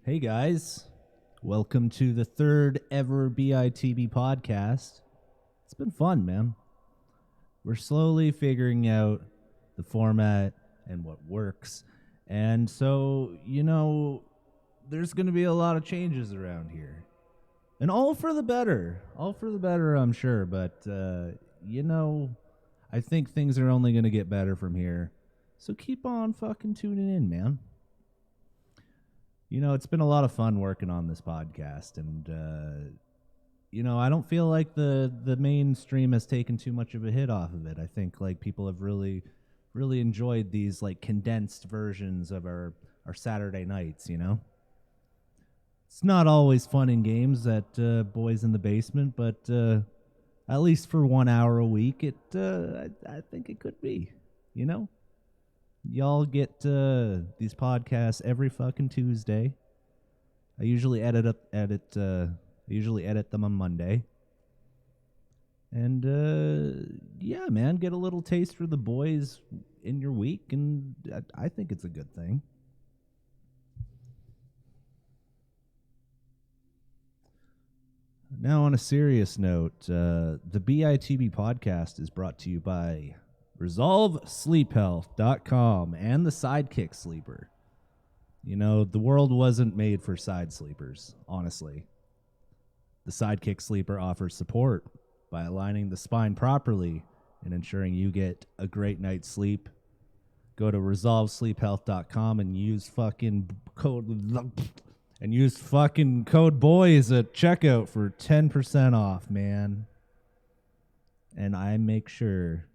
Hey guys, welcome to the third ever BITB podcast. It's been fun, man. We're slowly figuring out the format and what works. And so, there's going to be a lot of changes around here. And all for the better. All for the better, I'm sure. But, I think things are only going to get better from here. So keep on fucking tuning in, man. It's been a lot of fun working on this podcast, and I don't feel like the mainstream has taken too much of a hit off of it. I think like people have really enjoyed these like condensed versions of our Saturday nights. It's not always fun in games at Boys in the Basement, but at least for 1 hour a week, I think it could be. Y'all get these podcasts every fucking Tuesday. I usually edit them on Monday. And yeah, man, get a little taste for the boys in your week, and I think it's a good thing. Now, on a serious note, the BITB podcast is brought to you by ResolveSleepHealth.com and the Sidekick Sleeper. The world wasn't made for side sleepers, honestly. The Sidekick Sleeper offers support by aligning the spine properly and ensuring you get a great night's sleep. Go to ResolveSleepHealth.com and use fucking code BOYS at checkout for 10% off, man. And I make sure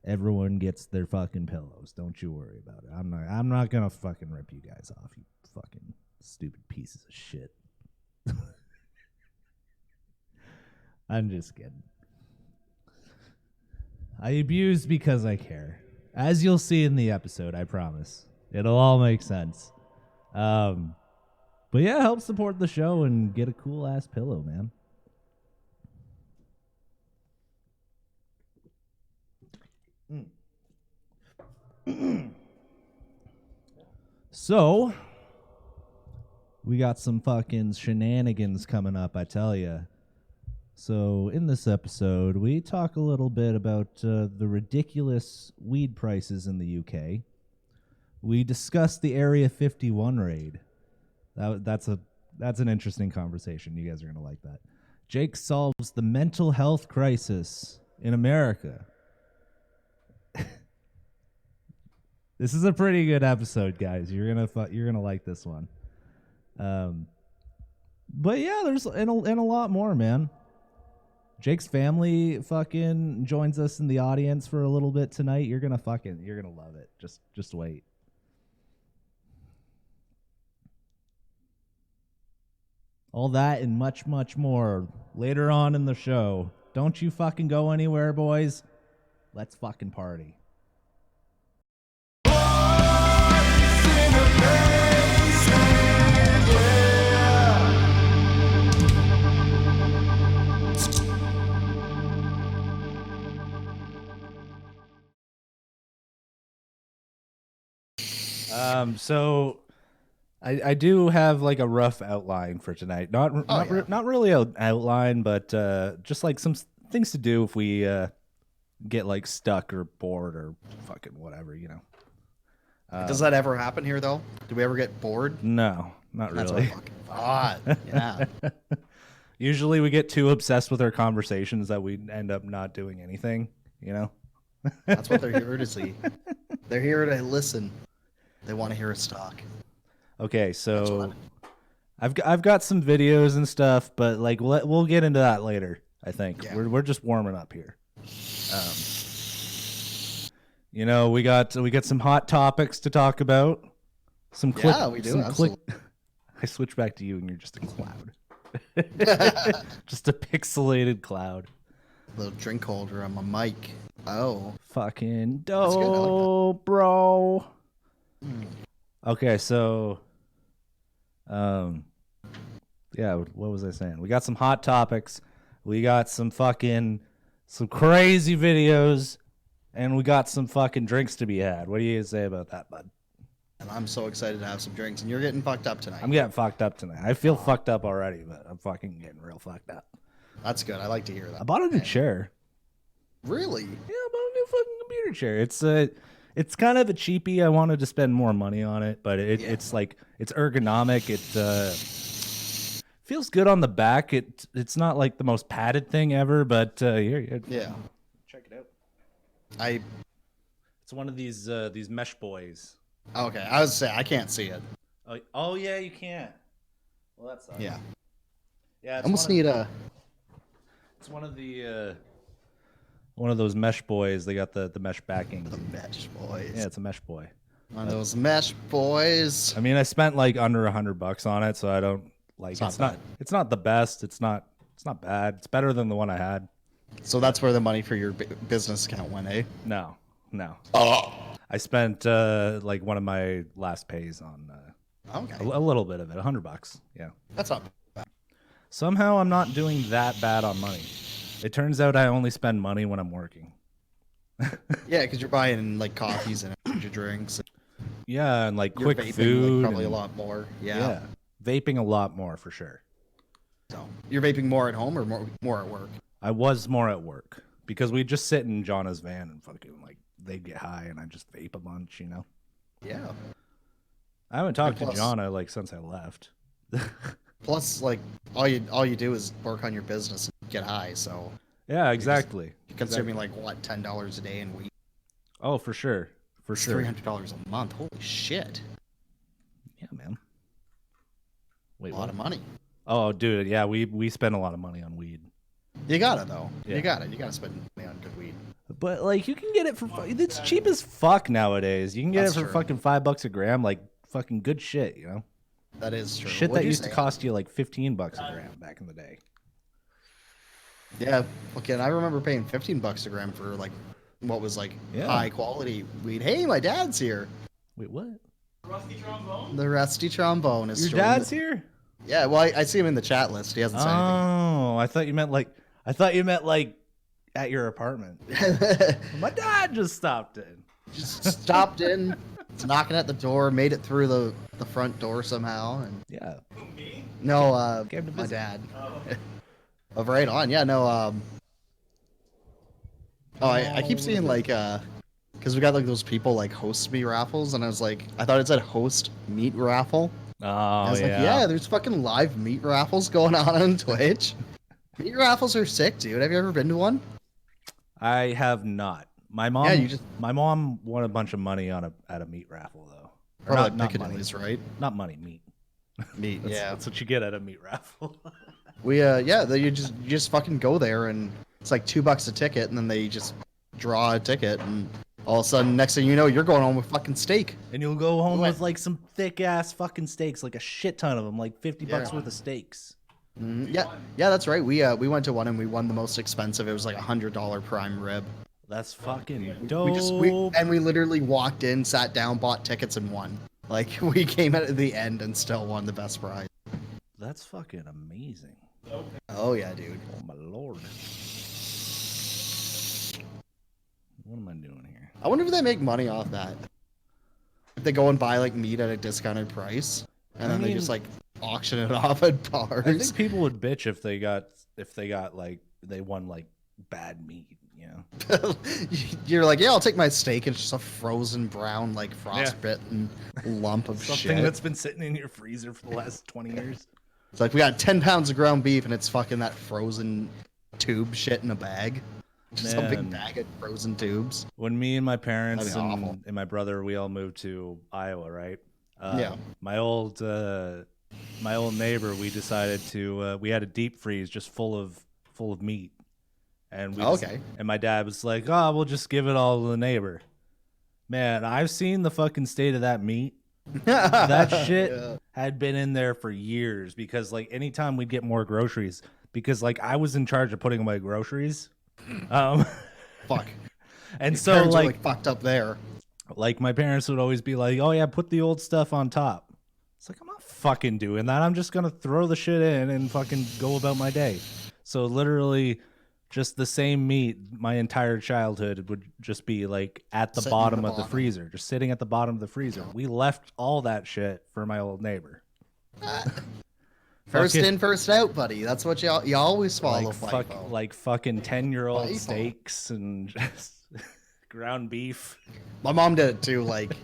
everyone gets their fucking pillows. Don't you worry about it. I'm not gonna fucking rip you guys off, you fucking stupid pieces of shit. I'm just kidding. I abuse because I care. As you'll see in the episode, I promise. It'll all make sense. But yeah, help support the show and get a cool ass pillow, man. So, we got some fucking shenanigans coming up, I tell ya. So, in this episode, we talk a little bit about the ridiculous weed prices in the UK. We discuss the Area 51 raid. That's an interesting conversation. You guys are going to like that. Jake solves the mental health crisis in America. This is a pretty good episode, guys. You're gonna like this one. But yeah, there's and a lot more, man. Jake's family fucking joins us in the audience for a little bit tonight. You're gonna love it. Just wait. All that and much, much more later on in the show. Don't you fucking go anywhere, boys. Let's fucking party. So I do have like a rough outline for tonight. Not really an outline, but just like some things to do if we get like stuck or bored or fucking whatever, Does that ever happen here though? Do we ever get bored? No, not That's really. what I fucking thought. Yeah. Usually we get too obsessed with our conversations that we end up not doing anything, That's what they're here to see. They're here to listen. They want to hear us talk. Okay, so I've got some videos and stuff, but like we'll get into that later. I think we're just warming up here. We got some hot topics to talk about. Some click. Yeah, we do. I switch back to you, and you're just a cloud. Just a pixelated cloud. Little drink holder on my mic. Oh, fucking dope, bro. Okay, so, yeah, what was I saying? We got some hot topics. We got some crazy videos, and we got some fucking drinks to be had. What do you say about that, bud? And I'm so excited to have some drinks. And you're getting fucked up tonight. I'm getting fucked up tonight. I feel fucked up already, but I'm fucking getting real fucked up. That's good. I like to hear that. I bought a new chair. Really? Yeah, I bought a new fucking computer chair. It's kind of a cheapie. I wanted to spend more money on it, but it's like it's ergonomic. It feels good on the back. It's not like the most padded thing ever, but here, Yeah. check it out. It's one of these mesh boys. Okay. I was saying I can't see it. Oh yeah, you can't. Well, that's Yeah. yeah. I almost need a. It's one of those mesh boys. They got the mesh backing. The mesh boys. Yeah, it's a mesh boy. One of those mesh boys. I mean, I spent like under $100 on it, so I don't like. It's not the best. It's not bad. It's better than the one I had. So that's where the money for your business account went, eh? No. Oh. I spent like one of my last pays on Okay. a little bit of it, $100. Yeah. That's not bad. Somehow I'm not doing that bad on money. It turns out I only spend money when I'm working. Yeah, because you're buying like coffees and energy drinks. Yeah, and like You're quick vaping, food. like, probably and- a lot more. Yeah. Yeah, vaping a lot more for sure. So you're vaping more at home or more at work? I was more at work because we'd just sit in Jana's van and fucking like they'd get high and I just vape a bunch, you know. Yeah. I haven't talked to plus- Jana like since I left. Plus, like all you do is work on your business and get high. So Yeah, exactly. you're consuming like what, $10 a day in weed, Oh, for sure. For sure. $300 a month. Holy shit! Yeah, man. Wait, A lot what? of money. Oh, dude, yeah, we spend a lot of money on weed. You got it though. Yeah. You got it. You got to spend money on good weed. But like you can get it for it's cheap as fuck nowadays. You can get That's it for true. fucking $5 a gram, like fucking good shit, you know? That is true. Shit What'd that you used to say? cost you like $15 a gram back in the day. Yeah. Okay. And I remember paying $15 a gram for like what was like Yeah. high quality weed. Hey, my dad's here. Wait, what? The rusty trombone is. Your joining dad's the- here? Yeah. Well, I see him in the chat list. He hasn't said Oh, I thought you meant like at your apartment. anything. My dad just stopped in. Just stopped in, was knocking at the door, made it through the front door somehow, and Yeah. no, Came to my visit. dad. Oh, right on. Yeah, no. Oh, I keep seeing like because we got like those people like host me raffles, and I was like, I thought it said host meat raffle. Oh, I was yeah. like, yeah, there's fucking live meat raffles going on Twitch. Meat raffles are sick, dude. Have you ever been to one? I have not. My mom Yeah, you just- my mom won a bunch of money at a meat raffle though. Or Probably not money. Piccadilly's, right? Not money, meat. Meat, yeah. That's what you get at a meat raffle. We you just fucking go there and it's like $2 a ticket, and then they just draw a ticket, and all of a sudden, next thing you know, you're going home with fucking steak. And you'll go home What? with like some thick ass fucking steaks, like a shit ton of them, like $50 Yeah. worth of steaks. Yeah, that's right. We went to one and we won the most expensive. It was like $100 prime rib. That's fucking We dope. we literally walked in, sat down, bought tickets, and won. Like we came at the end and still won the best prize. That's fucking amazing. Oh yeah, dude. Oh my lord. What am I doing here? I wonder if they make money off that. If they go and buy like meat at a discounted price, and then they just like auction it off at bars. I think people would bitch if they got like they won like bad meat, you know. You're like, yeah, I'll take my steak. It's just a frozen brown, like frostbitten lump of Something shit. that's been sitting in your freezer for the last 20 years. It's like we got 10 pounds of ground beef, and it's fucking that frozen tube shit in a bag. Just a big Man. bag of frozen tubes. When me and my parents That'd be awful. and my brother, we all moved to Iowa, right? Yeah. My old neighbor, we decided to we had a deep freeze just full of meat, and we just- Okay. and my dad was like, "Oh, we'll just give it all to the neighbor." Man, I've seen the fucking state of that meat. That shit Yeah. had been in there for years because like anytime we'd get more groceries, because like I was in charge of putting away groceries. Fuck. And so Parents are, like fucked up there. like my parents would always be like, "Oh yeah, put the old stuff on top." It's like I'm not fucking doing that. I'm just gonna throw the shit in and fucking go about my day. So literally, just the same meat my entire childhood would just be like at the Sitting at bottom the of the bottom. freezer, just sitting at the bottom of the freezer. We left all that shit for my old neighbor. First Fucking- in, first out, buddy. That's what you always follow. like fucking 10-year-old FIFO. steaks and just ground beef. My mom did it too. Like,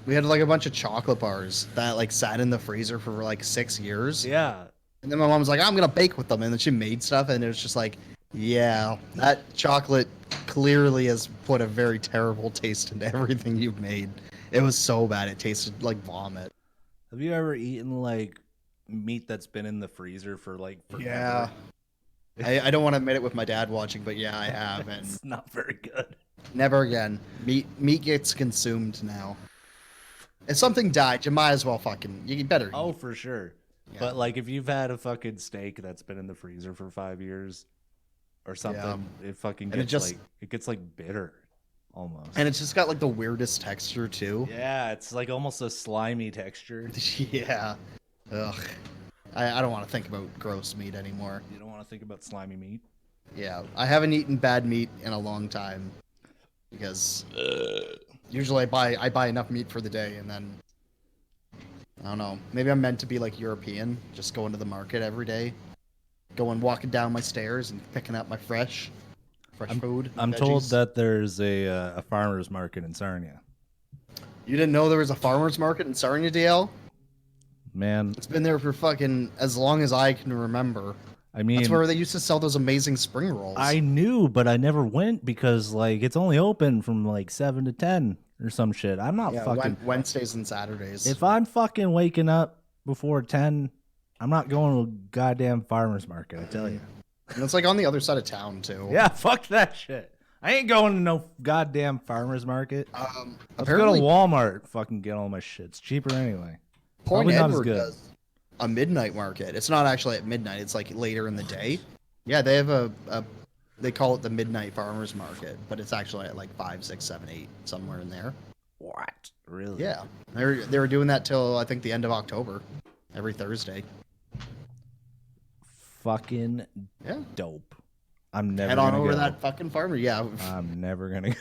we had like a bunch of chocolate bars that like sat in the freezer for like 6 years. Yeah. And then my mom was like, I'm gonna bake with them, and then she made stuff, and it was just like, yeah, that chocolate clearly has put a very terrible taste into everything you've made. It was so bad, it tasted like vomit. Have you ever eaten like meat that's been in the freezer for like forever? Yeah. I don't want to admit it with my dad watching, but yeah, I have, and It's not very good. never again. Meat gets consumed now. If something died, you might as well you better. Oh, eat. for sure. Yeah. But like if you've had a fucking steak that's been in the freezer for 5 years or something, it fucking And it gets just- like it gets like bitter almost. And it's just got like the weirdest texture too. yeah, it's like almost a slimy texture. Yeah. Ugh. I don't want to think about gross meat anymore. You don't want to think about slimy meat. Yeah, I haven't eaten bad meat in a long time because usually I buy enough meat for the day, and then I don't know. Maybe I'm meant to be like European, just going to the market every day, walking down my stairs and picking up my fresh food. I'm veggies. told that there's a farmer's market in Sarnia. You didn't know there was a farmers market in Sarnia, DL? Man, It's been there for fucking as long as I can remember. I mean, That's where they used to sell those amazing spring rolls. I knew, but I never went because like it's only open from like 7 to 10 or some shit. I'm not yeah, fucking. Wednesdays and Saturdays. If I'm fucking waking up before 10, I'm not going to a goddamn farmer's market. I tell you. And it's like on the other side of town too. Yeah, fuck that shit. I ain't going to no goddamn farmer's market. Let's go Apparently, to Walmart. Fucking get all my shit. It's cheaper anyway. Point Probably not as Edward good. does a midnight market. It's not actually at midnight. It's like later in the day. Yeah, they have they call it the midnight farmers market, but it's actually at like 5, 6, 7, 8, somewhere in there. What? Really? Yeah, they were doing that till I think the end of October, every Thursday. Fucking Yeah, dope. I'm never head on gonna over go. to that fucking farmer. Yeah, I'm never gonna go.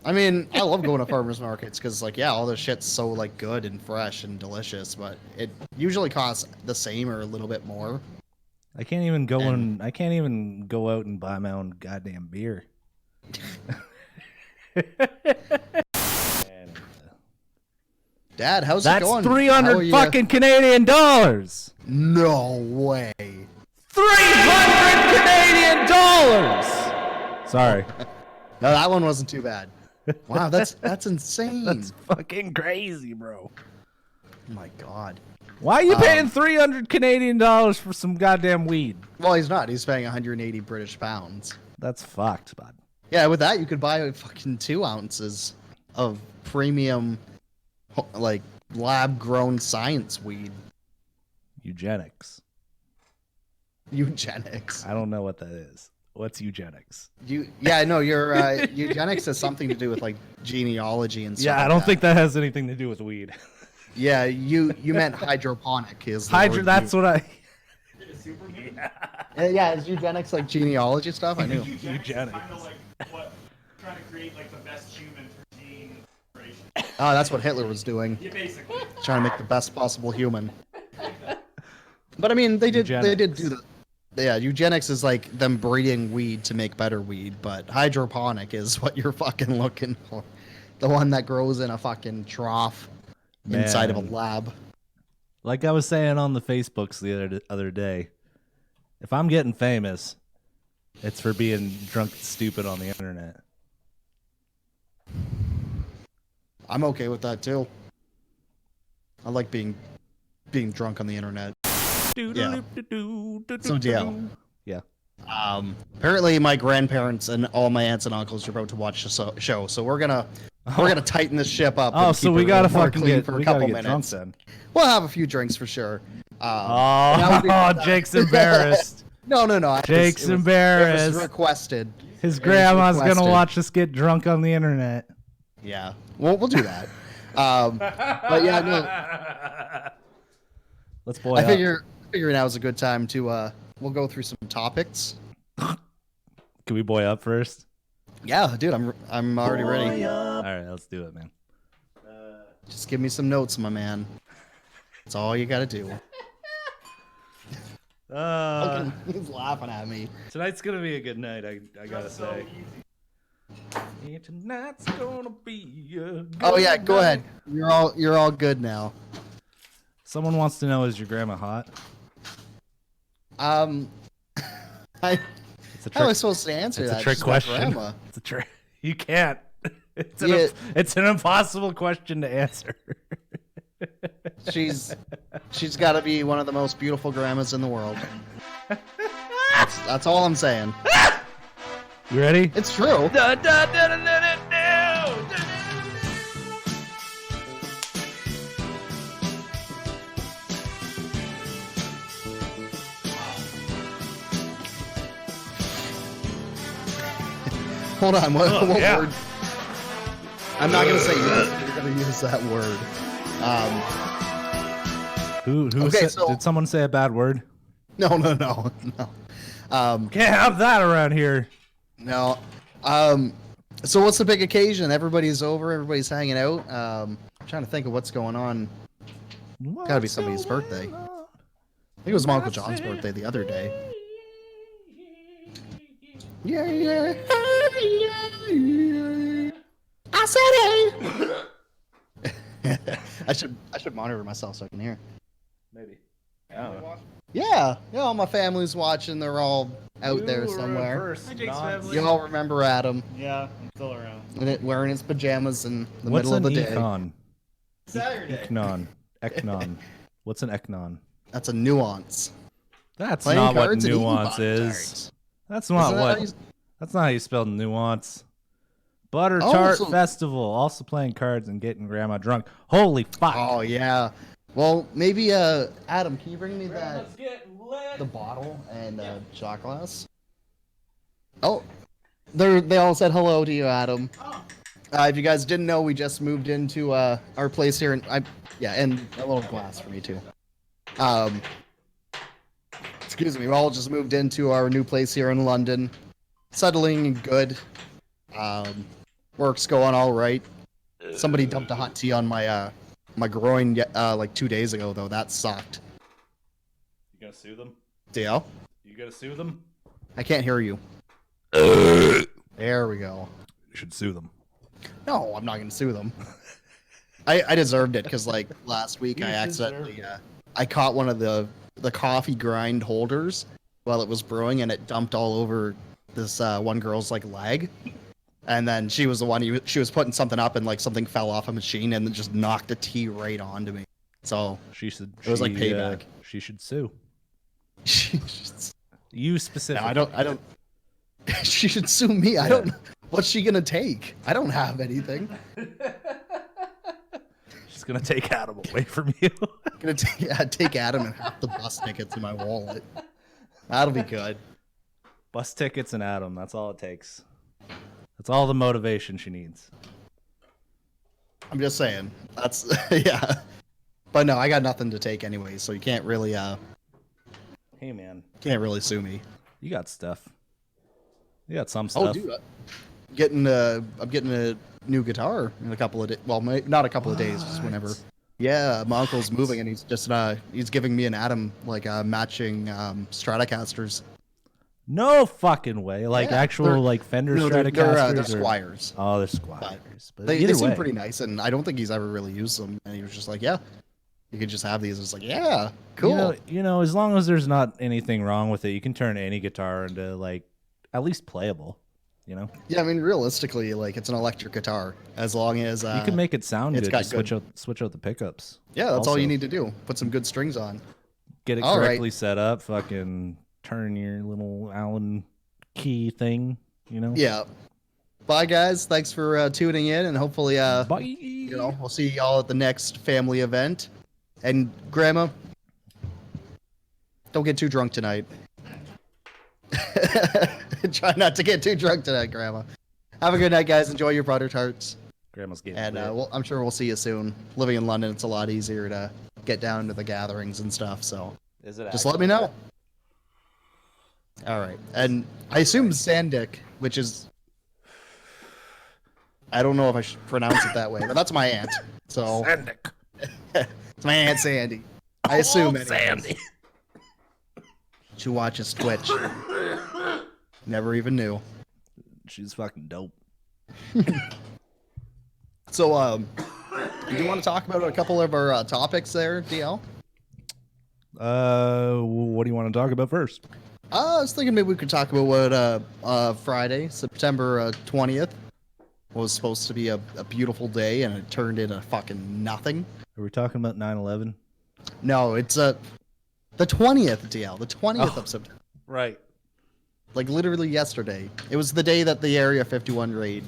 I mean, I love going to farmers markets because, like, yeah, all the shit's so like good and fresh and delicious, but it usually costs the same or a little bit more. I can't even go And- I can't even go out and buy my own goddamn beer. Dad, how's it That's going? 300 How are you? fucking Canadian dollars. No way. 300 Canadian dollars. Sorry. No, that one wasn't too bad. Wow, that's insane. That's fucking crazy, bro. Oh my god. Why are you paying 300 Canadian dollars for some goddamn weed? Well, he's not. He's paying 180 British pounds. That's fucked, bud. Yeah, with that you could buy fucking 2 ounces of premium, like lab-grown science weed. Eugenics. Eugenics. I don't know what that is. What's eugenics? Yeah, no, your eugenics has something to do with like genealogy and stuff. Yeah, I like don't that. think that has anything to do with weed. Yeah, you meant hydroponic is the Hydro. word That's what I. Yeah, is eugenics like genealogy stuff? I knew. Eugenics. Kind of like what trying to create like the best human for gene generation. Oh, that's what Hitler was doing. Yeah, basically. Trying to make the best possible human. But I mean, they did Eugenics. do the. Yeah, eugenics is like them breeding weed to make better weed, but hydroponic is what you're fucking looking for. The one that grows in a fucking trough inside of a Man. lab. Like I was saying on the Facebooks the other day, if I'm getting famous, it's for being drunk and stupid on the internet. I'm okay with that too. I like being drunk on the internet. So DL. Yeah. Apparently my grandparents and all my aunts and uncles are about to watch the show, so we're gonna tighten this ship up. Oh, and so keep we it gotta more fucking clean get for a we gotta couple get minutes. drunk then. We'll have a few drinks for sure. now we do- Oh, Jake's embarrassed. No. Jake's It embarrassed. was requested. His It was grandma's gonna requested. watch us get drunk on the internet. Yeah, we'll do that. But yeah, no. Let's boy I up. figure now is a good time to we'll go through some topics. Can we boy up first? Yeah, dude, I'm already ready. All right, let's do it, man. Just give me some notes, my man. That's all you gotta do. He's laughing at me. Tonight's gonna be a good night. I gotta So say. easy. Yeah, tonight's gonna be a good Oh yeah, go night. ahead. You're all good now. Someone wants to know: is your grandma hot? I It's a how am I trick. supposed to answer It's that? a trick She's my question. grandma. It's a trick. You can't. It's Yeah. it's an impossible question to answer. She's got to be one of the most beautiful grandmas in the world. That's all I'm saying. You ready? It's true. Hold on. What yeah. word? I'm not gonna say yes. You're gonna use that word. Who Okay, said, so- did someone say a bad word? No. Can't have that around here. No. So what's the big occasion? Everybody's over. Everybody's hanging out. I'm trying to think of what's going on. Gotta be somebody's birthday. I think it was my Uncle John's birthday the other day. Yeah. I said it. I should monitor myself so I can hear. Maybe. Yeah, all my family's watching. They're all out there somewhere. Hi, Jake's family. You all remember Adam Yeah, I'm still around. wearing his pajamas in the What's middle of an the day. econ? Saturday. Eknon. What's an eknon? That's a nuance. That's Playing not what cards and eating nuance Pop-Tarts. is. That's not Isn't that what. how you- That's not how you spell nuance. Butter Oh, Tart so- Festival. Also playing cards and getting grandma drunk. Holy fuck. Oh yeah. Well, maybe Adam, can you bring me the bottle and shot glass? Oh, they all said hello to you, Adam. If you guys didn't know, we just moved into our place here, and and a little glass for me too. Excuse me, we all just moved into our new place here in London, settling good. Work's going all right. Somebody dumped a hot tea on my my groin like 2 days ago, though. That sucked. You gonna sue them? Deal? You gonna sue them? I can't hear you. There we go. You should sue them. No, I'm not gonna sue them. I deserved it because like last week I accidentally I caught one of the coffee grind holders while it was brewing and it dumped all over this one girl's like leg. And then she was the one she was putting something up and like something fell off a machine and then just knocked the tea right onto me. So She should. It was like payback. She should sue. she just, You no, specifically. I don't she should sue me. I don't what's she gonna take? I don't have anything. She's gonna take Adam away from you. Gonna take Adam and half the bus tickets in my wallet. That'll be good. Bus tickets and Adam. That's all it takes. That's all the motivation she needs. I'm just saying. That's yeah. But no, I got nothing to take anyway, so you can't really Hey man, sue me. you got stuff. You got some Oh, stuff. dude, I'm getting a new guitar in a couple of days. Well, not a couple of days, just whenever. Yeah, my uncle's moving, and he's giving me and Adam like matching Stratocasters. No fucking way. Like Yeah, actual they're- like Fender No, they're Stratocasters. or- Squires. Oh, they're Squires. But They either seem way. pretty nice, and I don't think he's ever really used them. And he was just like, "Yeah, you could just have these." It's like, "Yeah, cool." You know, as long as there's not anything wrong with it, you can turn any guitar into like at least playable. You know, Yeah, I mean, realistically, like it's an electric guitar. As long as you can make it sound it's good. got Just switch out the pickups. yeah, that's all also. you need to do. Put some good strings on. Get it All right. correctly set up. Fucking turn your little Allen key thing. You know. Yeah. Bye, guys. Thanks for tuning in, and hopefully, Bye. we'll see y'all at the next family event. And Grandma, don't get too drunk tonight. Try not to get too drunk tonight, Grandma. Have a good night, guys. Enjoy your butter tarts, Grandma's getting and lit. I'm sure we'll see you soon. Living in London, it's a lot easier to get down to the gatherings and stuff. So Is it just let me know. All right, and I assume Sandik, which is, I don't know if I should pronounce it that way, but that's my aunt. So Sandik. it's my aunt Sandy. I assume Oh, Sandy. She watches Twitch. Never even knew. She's fucking dope. So, do you want to talk about a couple of our topics there, DL? What do you want to talk about first? I was thinking maybe we could talk about what Friday, September 20th, was supposed to be a beautiful day, and it turned into fucking nothing. Are we talking about 9/11? No, it's the 20th, DL, the 20th of September. Right. Like literally yesterday. It was the day that the Area 51 raid.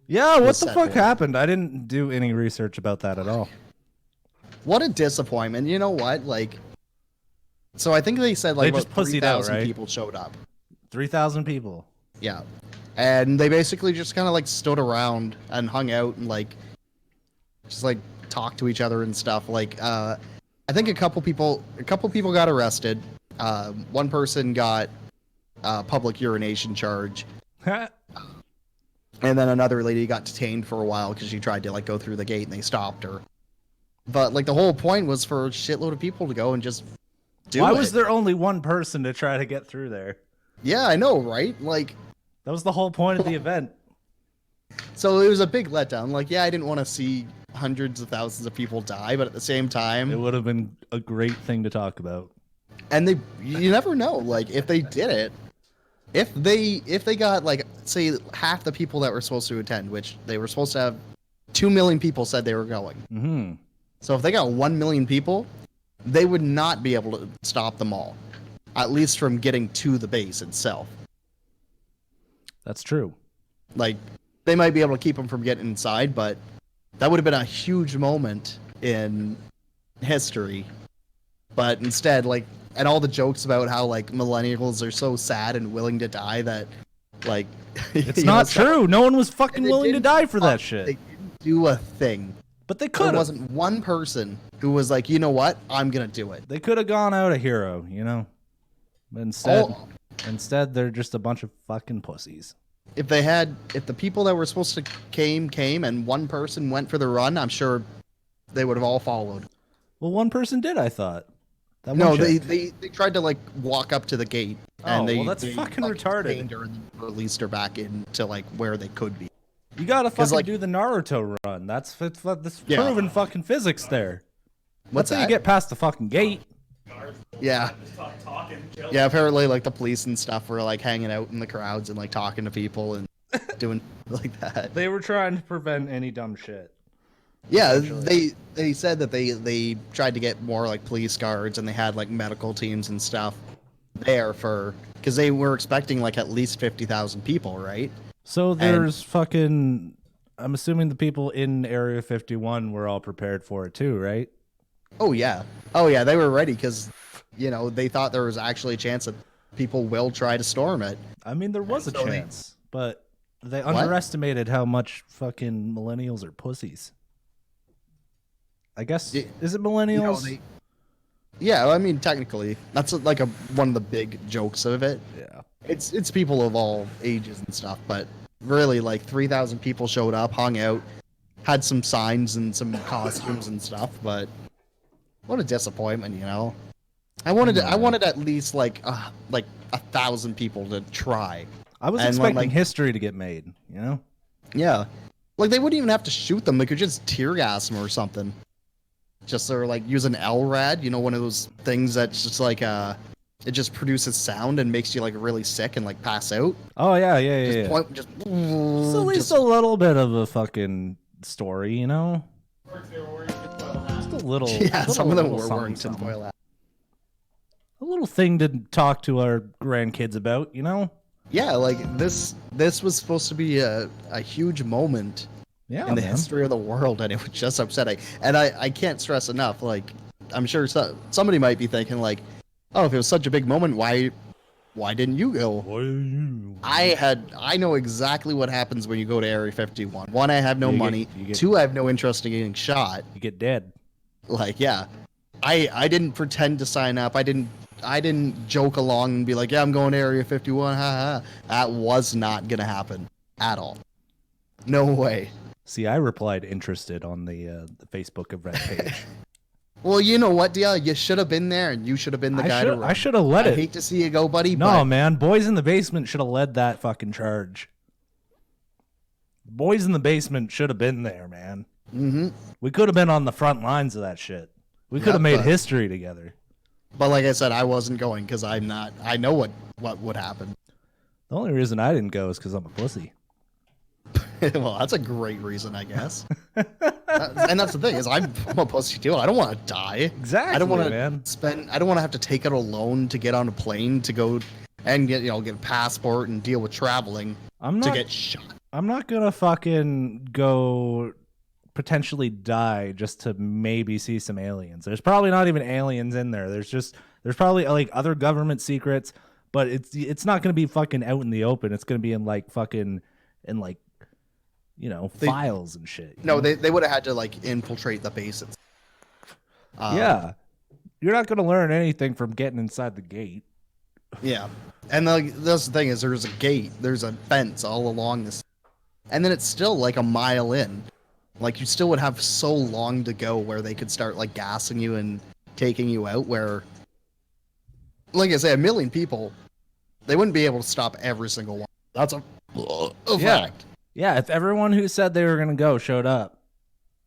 Yeah, what Was the set fuck for. happened? I didn't do any research about that at all. What a disappointment. You know what? Like, so I think they said like They just about pussied out, 3,000 right? people showed up. 3,000 people. Yeah. And they basically just kind of like stood around and hung out and like just like talked to each other and stuff. Like I think a couple people got arrested. One person got public urination charge, and then another lady got detained for a while because she tried to like go through the gate and they stopped her. But like the whole point was for a shitload of people to go and just do Why it. was there only one person to try to get through there? Yeah, I know, right? Like, That was the whole point of the event. so it was a big letdown. Like, yeah, I didn't want to see hundreds of thousands of people die, but at the same time, It would have been a great thing to talk about. and you never know. Like, if they did it, if they got like say half the people that were supposed to attend, which they were supposed to have, 2 million people said they were going. Mm-hmm. So if they got 1 million people, they would not be able to stop them all, at least from getting to the base itself. That's true. Like, they might be able to keep them from getting inside, but that would have been a huge moment in history. But instead, like, and all the jokes about how like millennials are so sad and willing to die that, like, It's not true. No one was fucking They willing to didn't die for They that shit. didn't do a thing. But they There could have. wasn't one person who was like, you know what, I'm gonna do it. They could have gone out a hero, you know? But instead, Oh, they're just a bunch of fucking pussies. if the people that were supposed to came, and one person went for the run, I'm sure they would have all followed. Well, one person did, I thought. That No, one chick. they tried to like walk up to the gate, and Oh, they well, that's they, fucking like, retarded. detained her and then released her back into like where they could be. You gotta 'Cause, fucking like- do the Naruto run. That's Yeah. proven fucking physics there. What's That's how you that? get past the fucking gate. Yeah, Just talking, chill. yeah. Apparently, like the police and stuff were like hanging out in the crowds and like talking to people and doing like that. They were trying to prevent any dumb shit. Yeah, essentially. they said that they tried to get more like police guards and they had like medical teams and stuff there for because they were expecting like at least 50,000 people, right? So there's fucking. I'm assuming the people in Area 51 were all prepared for it too, right? Oh yeah, they were ready because you know they thought there was actually a chance that people will try to storm it. I mean, there was a So they- chance, but they What? underestimated how much fucking millennials are pussies. I guess Yeah, is it You know, millennials? yeah, I mean technically that's like one of the big jokes of it. Yeah. It's people of all ages and stuff, but really like 3,000 people showed up, hung out, had some signs and some costumes and stuff, but what a disappointment, you know. I wanted at least like 1,000 people to try. I was And when, expecting like- history to get made, you know? Yeah. Like they wouldn't even have to shoot them. They could just tear gas them or something. Just or like use an LRAD, you know, one of those things that's just like it just produces sound and makes you like really sick and like pass out. Oh yeah, yeah, yeah. Just yeah. point just, It's at least just a little bit of a fucking story, you know? They were wearing tinfoil hats. Just a little. yeah, some of them little were wearing something, tinfoil hats. A little thing to talk to our grandkids about, you know? Yeah, like this was supposed to be a huge moment Yeah, in the man. history of the world, and it was just upsetting. And I can't stress enough, like, I'm sure somebody might be thinking, like, oh, if it was such a big moment, why didn't you go? Why are you? I know exactly what happens when you go to Area 51. One, I have no You get- money. you get- Two, I have no interest in getting shot. You get dead. Like, yeah. I didn't pretend to sign up. I didn't didn't joke along and be like, yeah, I'm going to Area 51. Ha ha. That was not gonna happen at all. No way. See, I replied interested on the Facebook event page. Well, you know what, DL? You should have been there, and you should have been the guy to run. I should have led I it. hate to see you go, buddy. No, but man. Boys in the Basement should have led that fucking charge. Boys in the Basement should have been there, man. Mm-hmm. We could have been on the front lines of that shit. We could have made history together. But like I said, I wasn't going because I'm not. I know what would happen. The only reason I didn't go is because I'm a pussy. Well, that's a great reason, I guess. And that's the thing is, I'm a pussy too. I don't want to die. Exactly, I don't want man. to spend. I don't want to have to take out a loan to get on a plane to go and get a passport and deal with traveling to get shot. I'm not gonna fucking go potentially die just to maybe see some aliens. There's probably not even aliens in there. There's probably like other government secrets, but it's not gonna be fucking out in the open. It's gonna be in like fucking files and shit. No, they would have had to like infiltrate the bases. Yeah, you're not gonna learn anything from getting inside the gate. Yeah, and that's the thing is there's a gate, there's a fence all along this, and then it's still like a mile in. Like you still would have so long to go where they could start like gassing you and taking you out. Where, like I say, 1 million people, they wouldn't be able to stop every single one. That's a fact. Yeah, if everyone who said they were going to go showed up,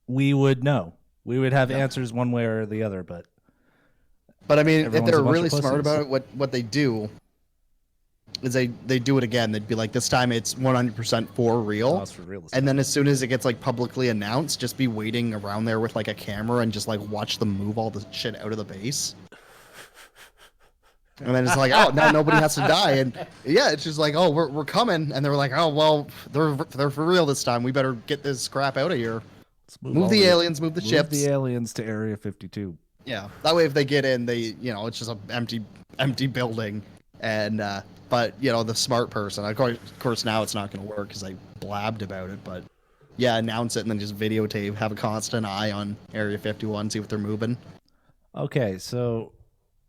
we would know. We would have answers one way or the other, but I mean, if everyone's they're a bunch really of smart pussies. about it, what they do is they do it again. They'd be like, this time it's 100% for real. Oh, it's for real this And then as soon as it gets like publicly announced, just be waiting around there with like a camera and just like watch them move all the shit out of the base. And then it's like, oh, now nobody has to die. And yeah, it's just like, oh, we're coming. And they're like, oh, well, they're for real this time. We better get this crap out of here. Let's Move all the aliens, move the ships. the aliens to Area 52. Yeah, that way if they get in, they it's just an empty building. And but the smart person, of course now it's not going to work because I blabbed about it. But yeah, announce it and then just videotape, have a constant eye on Area 51, see what they're moving. Okay, so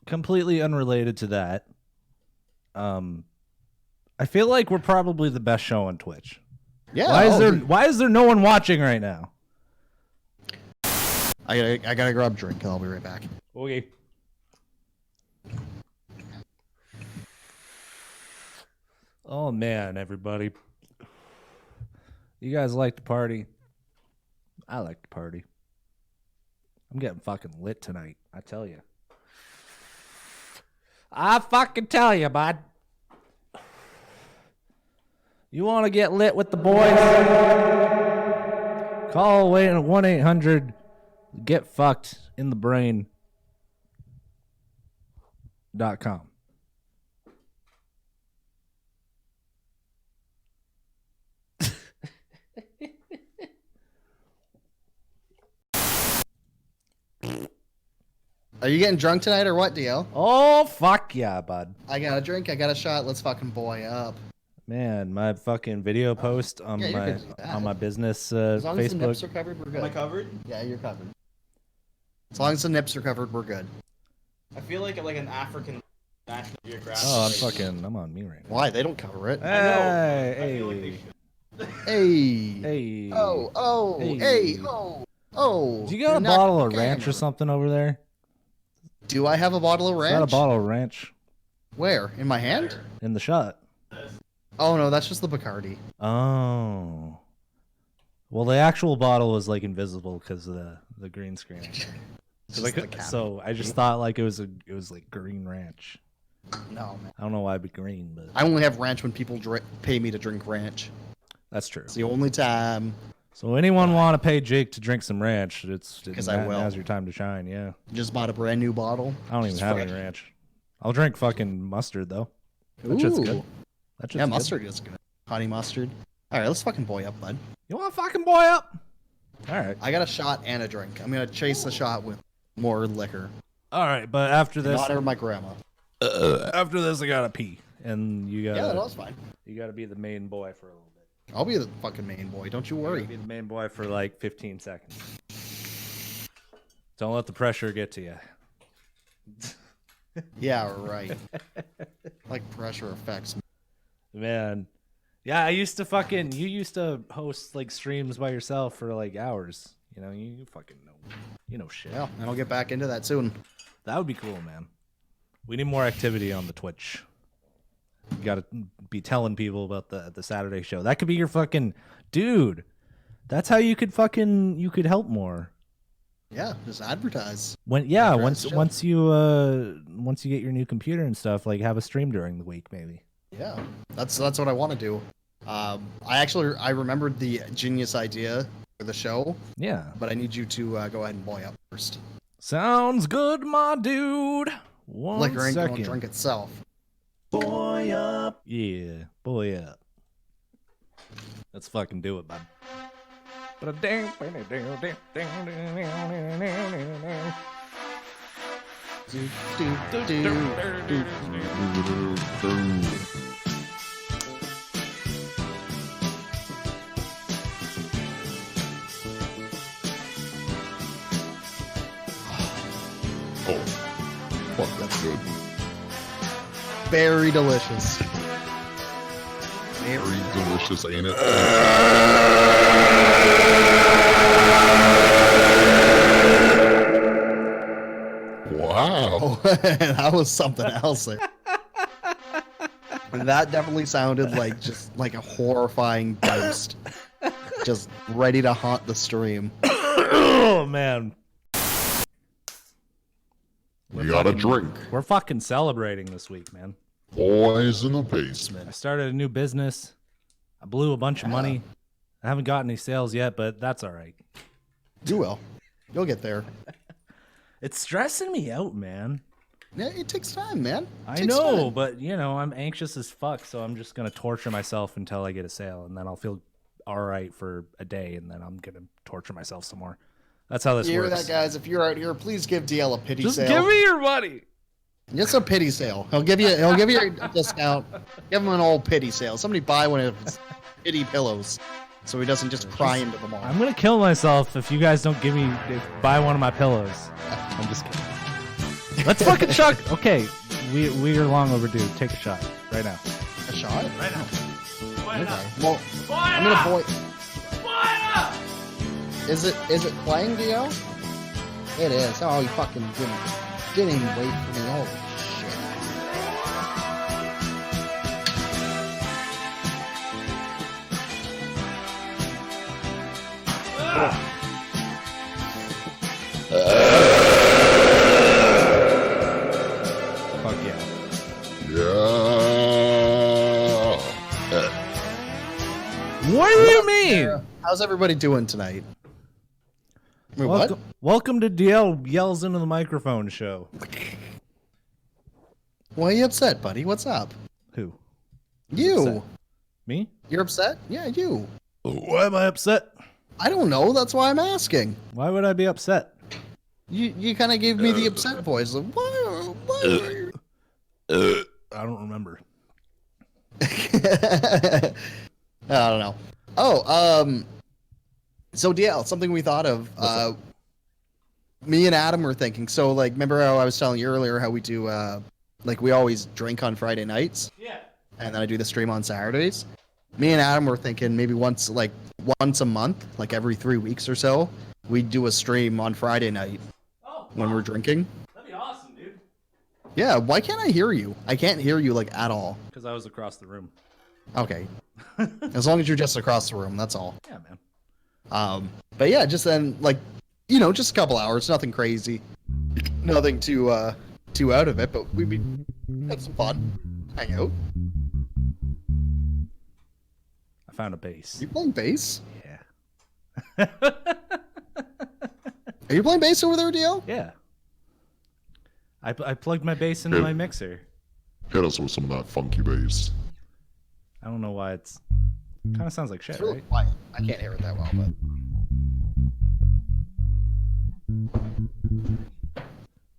completely unrelated to that, I feel like we're probably the best show on Twitch. Yeah. Why is there no one watching right now? I gotta grab a drink. I'll be right back. Okay. Oh man, everybody. You guys like to party? I like to party. I'm getting fucking lit tonight, I tell you. I fucking tell you, bud. You want to get lit with the boys? Call away at 1-800 get fucked in the brain.com. Are you getting drunk tonight or what, DL? Oh, fuck yeah, bud. I got a drink. I got a shot. Let's fucking boy up. Man, my fucking video post on Yeah, you're good to do that. my business As long as the nips Facebook. are covered, we're good. Am I covered? Yeah, you're covered. As long as the nips are covered, we're good. I feel like an African National Geographic. I'm on me right now. Why? They don't cover it. Hey, I feel like they should. Hey. hey. Oh. Hey. Hey. Oh. Do you got You're a not bottle of on ranch or camera. something over there? Do I have a bottle of Is ranch? that a bottle of ranch Where? In my hand? in the shot? Oh no, that's just the Bacardi. Oh. Well, the actual bottle was like invisible because of the green screen. Just Like, the cap. so I just thought like it was like green ranch. No, man. I don't know why it'd be green, but I only have ranch when people pay me to drink ranch. that's true. It's the only time. So anyone want to pay Jake to drink some ranch? Because I will. Now's your time to shine. Yeah. Just bought a brand new bottle. I don't even Just have fresh. any ranch. I'll drink fucking mustard though. That shit's good. Ooh. That shit's Yeah, good. mustard is good. Honey mustard. All right, let's fucking boy up, bud. You want to fucking boy up? All right. I got a shot and a drink. I'm gonna chase the shot with more liquor. All right, but after In this, honor of my grandma. I gotta pee, and you Yeah, gotta that's fine. you gotta be the main boy for a little bit. I'll be the fucking main boy. Don't you You worry. gotta be the main boy for like 15 seconds. Don't let the pressure get to you. Yeah, right. Like pressure effects. Man. Yeah, you used to host like streams by yourself for like hours. You know, you fucking know. You know shit. Yeah, and I'll get back into that soon. That would be cool, man. We need more activity on the Twitch. You gotta be telling people about the Saturday show. That could be your fucking dude. That's how you could help more. Yeah, just advertise. Once you get your new computer and stuff, like have a stream during the week maybe. Yeah, that's what I want to do. I remembered the genius idea for the show. Yeah. But I need you to go ahead and boy up first. Sounds good, my dude. Liquor ain't gonna drink itself. Boy up. Yeah, boy up. Let's fucking do it, bud. Oh, fuck, that's good. Very delicious. Very delicious, ain't it? Wow. That was something else. That definitely sounded like a horrifying ghost. Just ready to haunt the stream. Oh, man. We got a drink. We're fucking celebrating this week, man. Boys in the basement. I started a new business. I blew a bunch of money. I haven't gotten any sales yet, but that's all right. You will. You'll get there. It's stressing me out, man. Yeah, it takes time, man. I know, but you know, I'm anxious as fuck, so I'm just gonna torture myself until I get a sale, and then I'll feel all right for a day, and then I'm gonna torture myself some more. That's how this you works. hear that, guys? If you're out here, please give DL a pity Just sale. give me your money. Just a pity sale. He'll give you a discount. Give him an old pity sale. Somebody buy one of his pity pillows, so he doesn't just cry into them all. I'm gonna kill myself if you guys don't buy one of my pillows. I'm just kidding. Let's fucking shot. Okay, we are long overdue. Take a shot right now. A shot? Right now. Okay. Well, I'm gonna boy. Is it playing, DL? It is. Oh, you fucking didn't even wait for me. Holy shit. Fuck yeah. Yeah. What do you mean? How's everybody doing tonight? Wait, what? Welcome to DL Yells into the Microphone show. Why are you upset, buddy? What's up? Who? You. Upset? Me? You're upset? Yeah, you. Why am I upset? I don't know. That's why I'm asking. Why would I be upset? You kind of gave me the upset voice. Like, why are you? I don't remember. I don't know. Oh, so DL, something we thought of. Me and Adam were thinking. So, like, remember how I was telling you earlier how we do, like, we always drink on Friday nights? Yeah. And then I do the stream on Saturdays. Me and Adam were thinking maybe once a month, like every 3 weeks or so, we'd do a stream on Friday night when we're drinking. That'd be awesome, dude. Yeah, why can't I hear you? I can't hear you, like, at all. Because I was across the room. Okay. As long as you're just across the room, that's all. Yeah, man. But yeah, just then, like, you know, just a couple hours, nothing crazy. Nothing too out of it, but we had some fun. Hang out. I found a bass. You playing bass? Yeah. Are you playing bass over there, DL? Yeah. I plugged my bass into my mixer. Hit us with some of that funky bass. I don't know why it's... Kind of sounds like shit, It's really right? quiet. I can't hear it that well, but...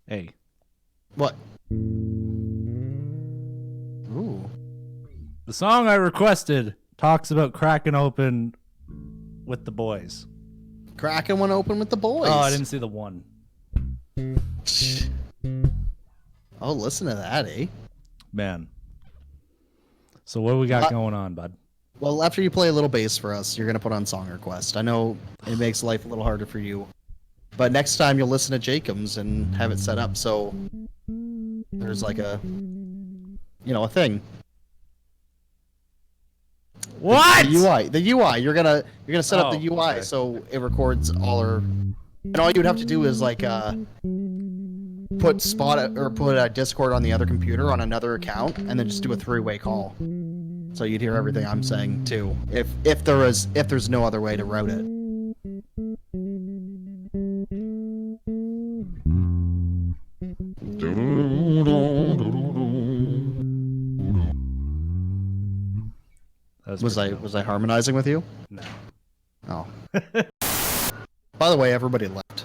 Hey. What? Ooh. The song I requested talks about cracking open with the boys. Cracking one open with the boys. Oh, I didn't see the one. Oh, listen to that, eh? Man. So what do we got going on, bud? Well, after you play a little bass for us, you're gonna put on Song Request. I know it makes life a little harder for you, but next time you'll listen to Jacobs and have it set up so there's like a, a thing. What? The UI. You're gonna set up the Oh, UI okay. so it records all our, and all you'd have to do is like put Discord on the other computer on another account, and then just do a three-way call. So you'd hear everything I'm saying too. If there's no other way to route it. That Was I harmonizing with you? No. Oh. By the way, everybody left.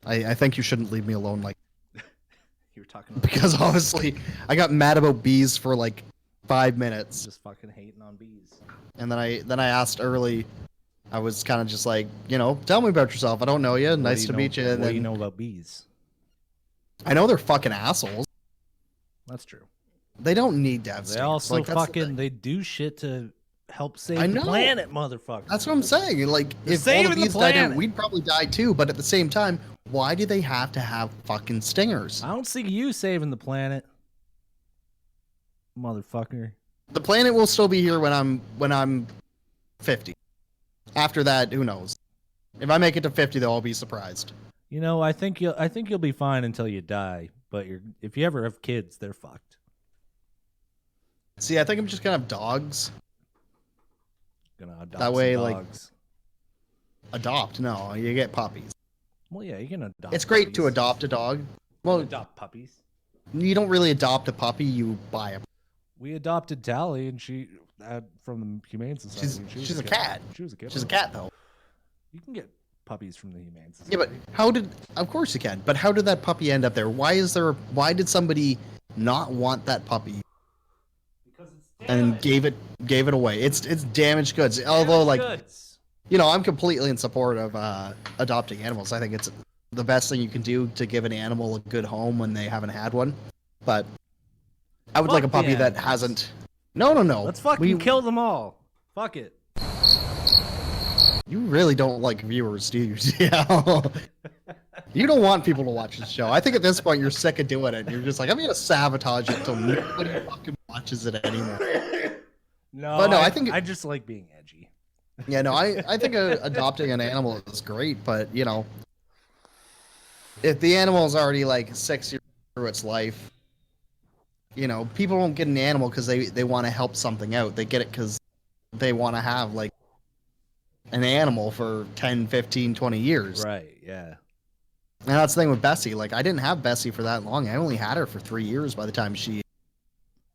I think you shouldn't leave me alone, like, You were talking about because honestly, I got mad about bees for like 5 minutes, just fucking hating on bees. and then I asked early. I was kind of just like, tell me about yourself. I don't know you. Nice to meet you. And What do then you know about bees? I know they're fucking assholes. That's true. They don't need to have They stingers. also Like, that's the fucking thing. they do shit to help save I the know. planet, motherfucker. That's what I'm saying. Like, They're if all saving the the bees died out, planet. we'd probably die too. But at the same time, why do they have to have fucking stingers? I don't see you saving the planet, motherfucker. The planet will still be here when I'm 50. After that, who knows? If I make it to 50, they'll all be surprised. You know, I think you'll be fine until you die. But if you ever have kids, they're fucked. See, I think I'm just gonna have dogs. Gonna adopt That way, some like- dogs. Adopt? No, you get puppies. Well, yeah, you can adopt. It's great to puppies. adopt a dog. You Well, adopt puppies. you don't really adopt a puppy. You buy a. We adopted Tally, and she from the Humane Society. She's a cat. She was a kitten. She's a cat, though. You can get puppies from the Humane Yeah, Society. but how did? Of course you can. But how did that puppy end up there? Why did somebody not want that puppy Because it's and gave it away? It's damaged goods. Although, like, goods. I'm completely in support of adopting animals. I think it's the best thing you can do to give an animal a good home when they haven't had one. But I would like a Fuck the puppy that animals. hasn't. No. Let's fucking kill them all. Fuck it. You really don't like viewers, do you? Yeah. You don't want people to watch the show. I think at this point you're sick of doing it. You're just like, I'm gonna sabotage it until nobody fucking watches it anymore. No, But no, I think- I just like being edgy. Yeah, no, I think adopting an animal is great, but if the animal is already like 6 years through its life, people don't get an animal because they want to help something out. They get it because they want to have like an animal for 10, 15, 20 years. Right? Yeah. And that's the thing with Bessie. Like, I didn't have Bessie for that long. I only had her for 3 years by the time she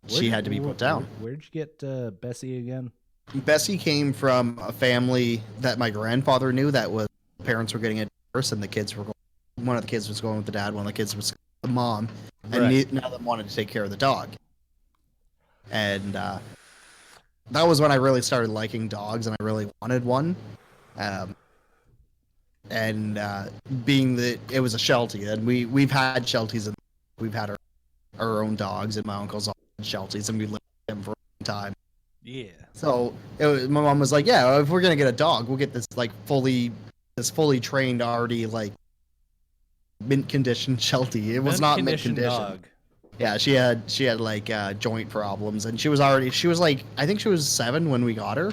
had to be put down. Where'd you get Bessie again? Bessie came from a family that my grandfather knew that was parents were getting a divorce and the kids were going, one of the kids was going with the dad, one of the kids was the mom, and Right. none of them wanted to take care of the dog. And that was when I really started liking dogs and I really wanted one. Being that it was a Sheltie, and we've had Shelties, and we've had our own dogs, and my uncles all had Shelties, and we lived with them for a long time. Yeah. So my mom was like, "Yeah, if we're gonna get a dog, we'll get this fully trained, already like mint condition Sheltie." It was not mint condition. Dog. Yeah, she had like joint problems, and she was like, I think she was 7 when we got her,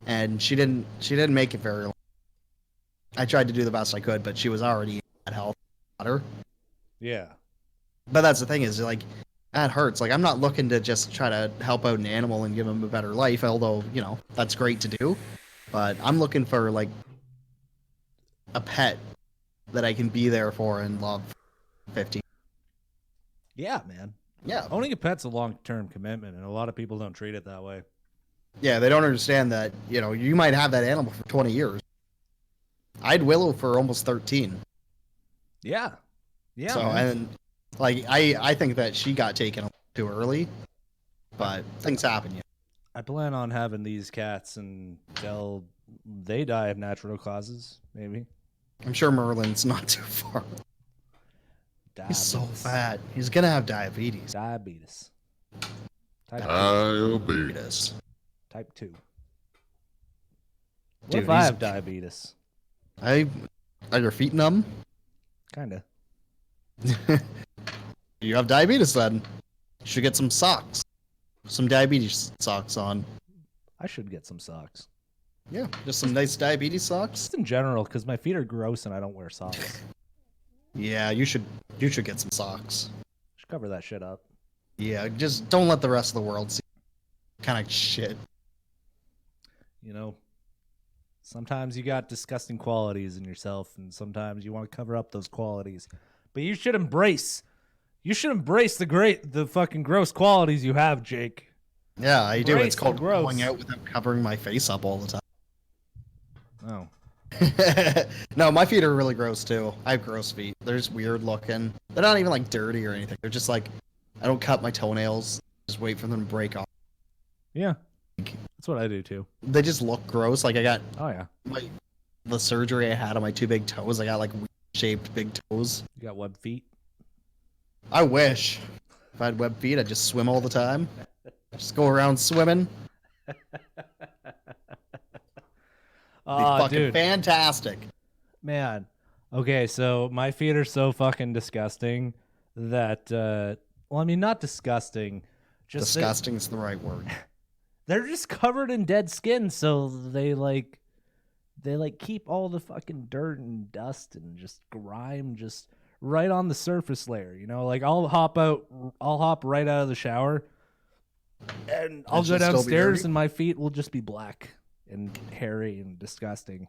and she didn't make it very long. I tried to do the best I could, but she was already in bad health. Got her. Yeah. But that's the thing is, like, that hurts. Like, I'm not looking to just try to help out an animal and give him a better life, although, that's great to do. But I'm looking for, like, a pet that I can be there for and love for 15. Yeah, man. Yeah. Owning a pet's a long-term commitment, and a lot of people don't treat it that way. Yeah, they don't understand that, you might have that animal for 20 years. I had Willow for almost 13. Yeah. Yeah. So, man. and, like, I think that she got taken too early, but things happen. Yeah. I plan on having these cats until they die of natural causes, maybe. I'm sure Merlin's not too far. He's so Diabetes. fat. He's gonna have diabetes. Diabetes. Type, Diabetes. type 2. What Dude, if I he's- have diabetes? Are your feet numb? Kinda. You have diabetes then. You should get some socks. Some diabetes socks on. I should get some socks. Yeah, just some nice diabetes socks. Just in general, because my feet are gross and I don't wear socks. Yeah, you should get some socks. Should cover that shit up. Yeah, just don't let the rest of the world see kind of shit. You know, sometimes you got disgusting qualities in yourself, and sometimes you want to cover up those qualities. But you should embrace the fucking gross qualities you have, Jake. Yeah, I do. Embrace It's the called gross. going out without covering my face up all the time. Oh, No, my feet are really gross too. I have gross feet. They're just weird looking. They're not even like dirty or anything. They're just like, I don't cut my toenails. Just wait for them to break off. yeah. That's what I do too. They just look gross. Like I got Oh yeah. the surgery I had on my 2 big toes. I got like weird shaped big toes. You got web feet. I wish. If I had web feet, I'd just swim all the time. Just go around swimming. Be Oh, fucking dude, fantastic. man. Okay, so my feet are so fucking disgusting that well, I mean, not disgusting. Just that- Disgusting is the right word. they're just covered in dead skin, so they keep all the fucking dirt and dust and just grime just right on the surface layer, you know? Like I'll hop right out of the shower and I'll go should still be downstairs dirty? and my feet will just be black and hairy and disgusting.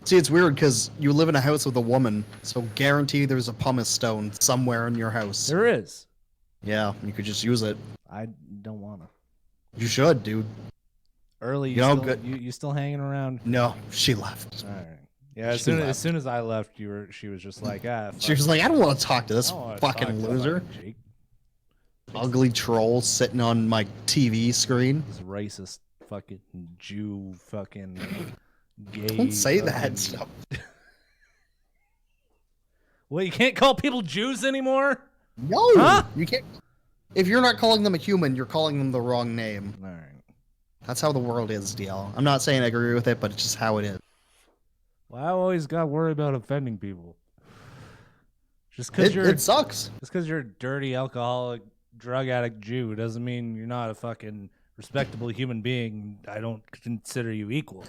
See, it's weird because you live in a house with a woman, so guarantee there's a pumice stone somewhere in your house. There is. Yeah, you could just use it. I don't wanna. You should, dude. Early, you, You know, still, good- you still hanging around? No, she left. All right. Yeah, as She soon as left. soon as I left, she was just like, She was like, I don't want to talk to this I don't wanna fucking talk to loser. fucking Jake. Ugly troll sitting on my TV screen. This racist fucking Jew fucking gay. Don't say fucking- that stuff. Well, you can't call people Jews anymore? No, Huh? you can't. If you're not calling them a human, you're calling them the wrong name. All right. That's how the world is, DL. I'm not saying I agree with it, but it's just how it is. Well, I always got worried about offending people. Just because It sucks. you're a dirty alcoholic drug addict Jew doesn't mean you're not a fucking respectable human being. I don't consider you equal.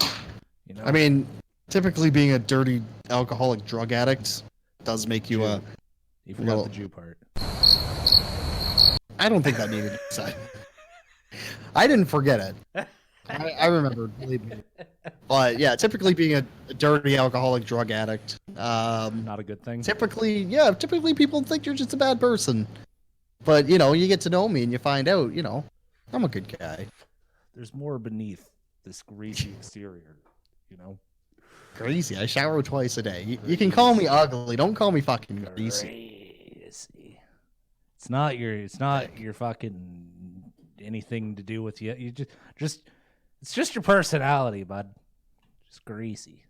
You know. I mean, typically being a dirty alcoholic drug addict does make you a. you forgot well- the Jew part. I don't think that needed to be said. I didn't forget it. I remember, believe me. But yeah, typically being a dirty alcoholic drug addict. Not a good thing. Typically people think you're just a bad person. But you get to know me and you find out, I'm a good guy. There's more beneath this greasy exterior. You know. Greasy. I shower twice a day. You can call me ugly. Don't call me fucking greasy. Greasy. It's not your fucking anything to do with you. You just it's just your personality, bud. Just greasy.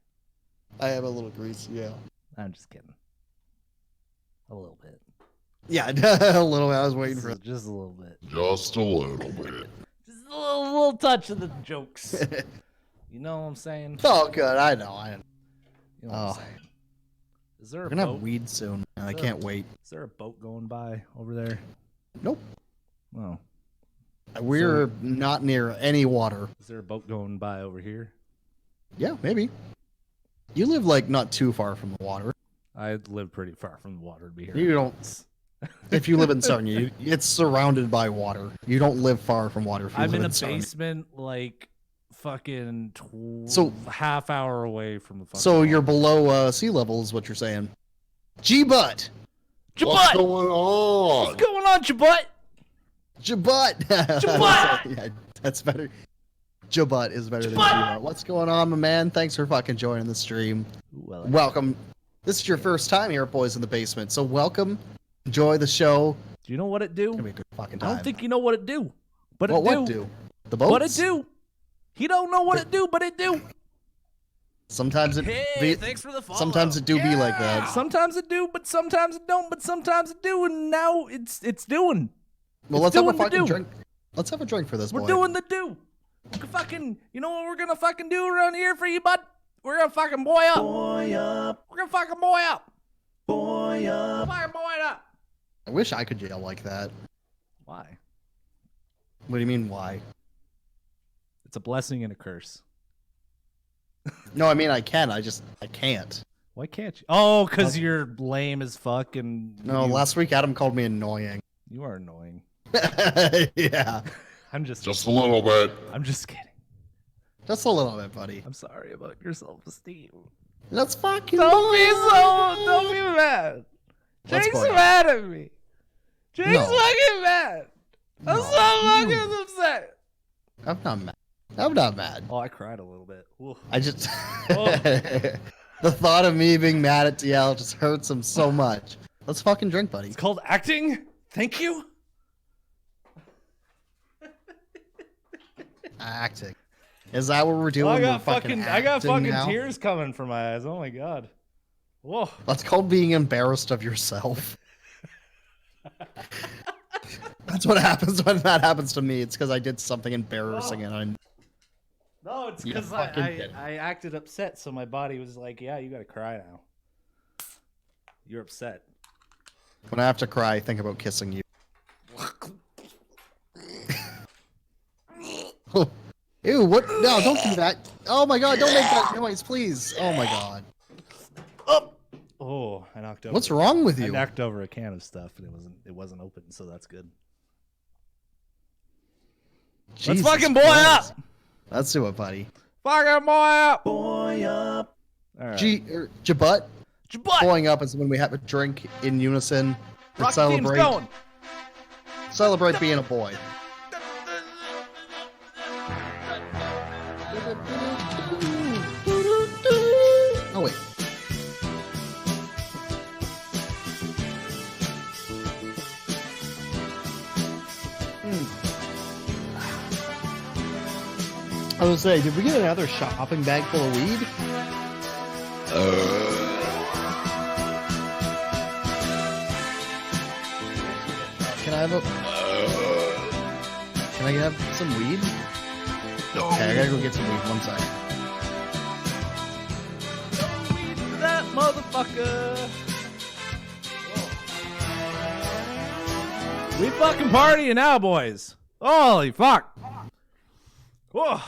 I am a little greasy, yeah. I'm just kidding. A little bit. Yeah, a little. I was waiting for. Just a little bit. Just a little bit. Just a little touch of the jokes. You know what I'm saying? Oh, good. I know. You know what I'm Oh. saying? Is there We're a gonna boat? have weed soon, and I Sure. can't wait. Is there a boat going by over there? Nope. Oh. We're not near any water. Is there a boat going by over here? Yeah, maybe. You live like not too far from the water. I live pretty far from the water to be here. You don't. If you live in Sarnia, it's surrounded by water. You don't live far from water. If you I'm live in a Sarnia. basement, like fucking So- half hour away from the fucking. So you're water. below sea level, is what you're saying. G-butt! What's Jabut! going on? What's going on, Jabut? Jabut! Jabut! Yeah, that's better. Jabut is better than Jabut! G-butt. What's going on, my man? Thanks for fucking joining the stream. Well, Welcome. This is your first time here at Boys in the Basement, so welcome. Enjoy the show. do you know what it It's gonna do? be a good fucking I time. don't think you know what it do. But what it what do. do? The boats? What it do? He don't know what it do, but it do. Sometimes it be, thanks for the follow. sometimes it do be like that. Sometimes it do, but sometimes it don't. But sometimes it do, and now it's doing. Well, It's let's have a doing the fucking do. drink. Let's have a drink for this We're boy. doing the do. We can fucking, you know what we're gonna fucking do around here for you, bud? We're gonna fucking boy up. Boy up. We're gonna fucking boy up. Boy up. Fucking boy it up. I wish I could yell like that. Why? What do you mean, why? It's a blessing and a curse. No, I mean I can. I can't. Why can't you? Oh, cause you're lame as fuck and No, you, last week Adam called me annoying. you are annoying. Yeah, I'm just Just a little bit. I'm just kidding. just a little bit, buddy. I'm sorry about your self-esteem. Let's fucking. Don't be mad. Let's Jake's go. mad at me. Jake's No. fucking mad. I'm No. so fucking upset. I'm not mad. I'm not mad. Oh, I cried a little bit. Oof. I just. Oh. The thought of me being mad at TL just hurts him so much. Let's fucking drink, buddy. It's called acting. Thank you. Acting. Is that what we're doing? I We're got fucking now? tears coming from my eyes. Oh my god. Whoa. That's called being embarrassed of yourself. That's what happens when that happens to me. It's because I did something embarrassing and I'm. No, it's You because fucking did. I acted upset, so my body was like, yeah, you gotta cry now. You're upset. When I have to cry, I think about kissing you. Ew, what? No, don't do that. Oh my god, don't make that noise, please. Oh my god. Oh, I knocked over. What's wrong with I you? knocked over a can of stuff and it wasn't open, so that's good. Jesus Let's fucking boy Christ. up. Let's do it, buddy. Fucking boy up. Boy up. All right. Jabut. Jabut. Boying up is when we have a drink in unison and Rock team's celebrate. going. Celebrate being a boy. Oh wait. I was gonna say, did we get another shopping bag full of weed? Can I have a? Can I have some weed? Okay, I gotta go get some weed. One second. That motherfucker. We fucking partying now, boys. Holy fuck. Whoa.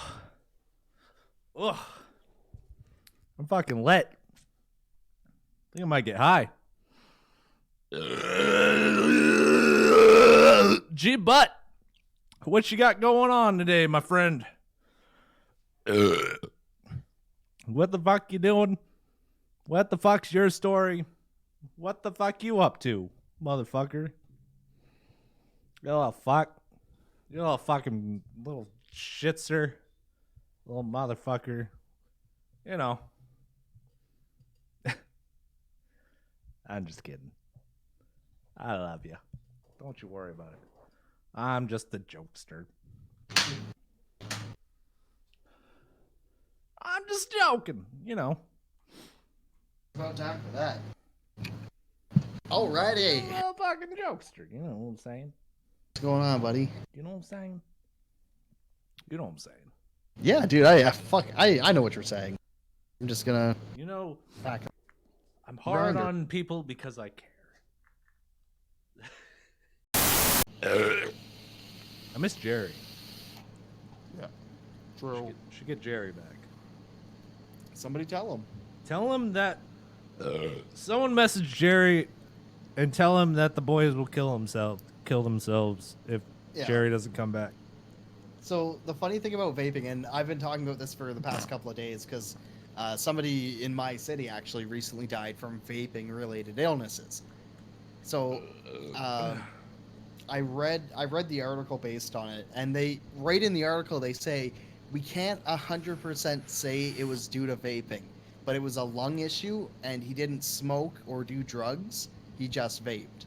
Whoa. I'm fucking lit. Think I might get high. G butt. What you got going on today, my friend? What the fuck you doing? What the fuck's your story? What the fuck you up to, motherfucker? You little fuck. You little fucking little shitster. Little motherfucker. You know. I'm just kidding. I love you. Don't you worry about it. I'm just a jokester. I'm just joking, you know. About time for that. Alrighty. I'm a fucking jokester, you know what I'm saying? What's going on, buddy? You know what I'm saying? You know what I'm saying? Yeah, dude. I know what you're saying. I'm just gonna You know, back. I'm hard Grinder. on people because I care. I miss Jerry. True. Should get Jerry back. Somebody tell him. Tell him that someone message Jerry and tell him that the boys will kill themselves if Yeah. Jerry doesn't come back. So the funny thing about vaping, and I've been talking about this for the past couple of days, because somebody in my city actually recently died from vaping-related illnesses. So I read the article based on it, and they right in the article they say we can't 100% say it was due to vaping, but it was a lung issue, and he didn't smoke or do drugs. He just vaped.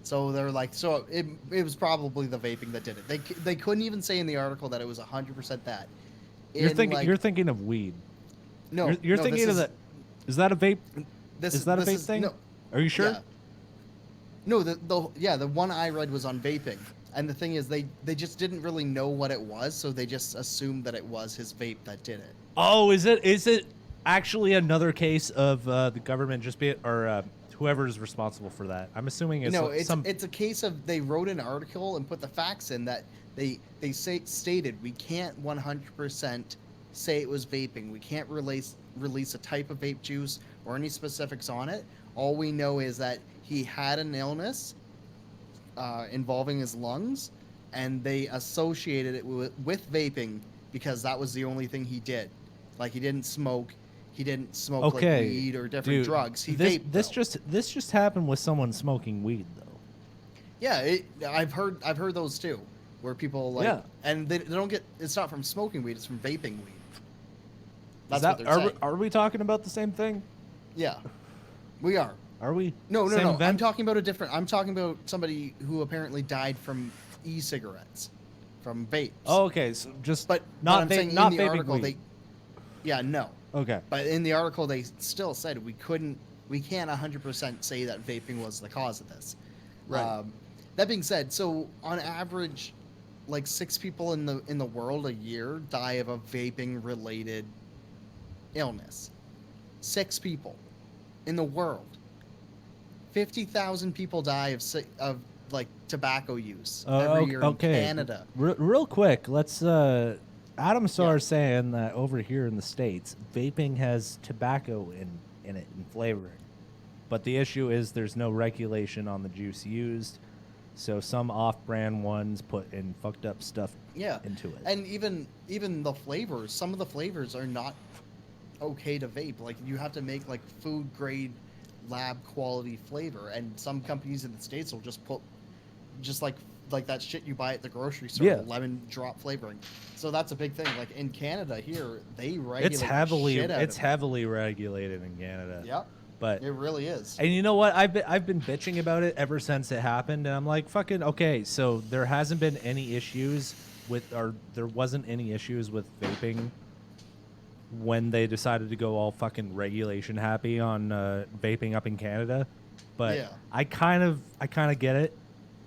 So they're like, so it was probably the vaping that did it. They couldn't even say in the article that it was 100% that. You're In, thinking like- you're thinking of weed. No, You're no, thinking this of that. Is that a vape? This Is that a this vape thing? No, Are you sure? yeah. No, the one I read was on vaping, and the thing is, they just didn't really know what it was, so they just assumed that it was his vape that did it. Oh, is it actually another case of the government just be or whoever is responsible for that? I'm assuming it's No, like it's a case of they wrote an article and put the facts in that they stated we can't 100% say it was vaping. We can't release a type of vape juice or any specifics on it. All we know is that he had an illness involving his lungs, and they associated it with vaping because that was the only thing he did. Like he didn't smoke like weed or different dude, drugs. He this vaped. this just happened with someone smoking weed though. Yeah, I've heard those too, where people like, Yeah. and they don't get. It's not from smoking weed; it's from vaping weed. That's Is what they're saying. are we talking about the same thing? Yeah, we are. Are we? No. Same I'm event? talking about a different. I'm talking about somebody who apparently died from e-cigarettes, from vapes. Oh, okay. So just but not I'm vape, saying not in the vaping article weed. they. Yeah, no. Okay. But in the article, they still said we can't 100% say that vaping was the cause of this. Right. That being said, so on average, like 6 people in the world a year die of a vaping related illness. 6 people in the world. 50,000 people die of like tobacco use every year in Canada. Real quick, let's. Adam Sar is saying that over here in the States, vaping has tobacco in it and flavoring, but the issue is there's no regulation on the juice used, so some off-brand ones put in fucked up stuff into it. And even the flavors, some of the flavors are not okay to vape. Like you have to make like food grade lab quality flavor, and some companies in the States will just put just like that shit you buy at the grocery store, Yeah. the lemon drop flavoring. So that's a big thing. Like in Canada here, they regulate It's heavily shit out of it. heavily regulated in Canada. Yep. But It really is. and you know what? I've been bitching about it ever since it happened, and I'm like, fucking okay. So there hasn't been any issues with, or there wasn't any issues with vaping when they decided to go all fucking regulation happy on vaping up in Canada. But Yeah. I kind of get it,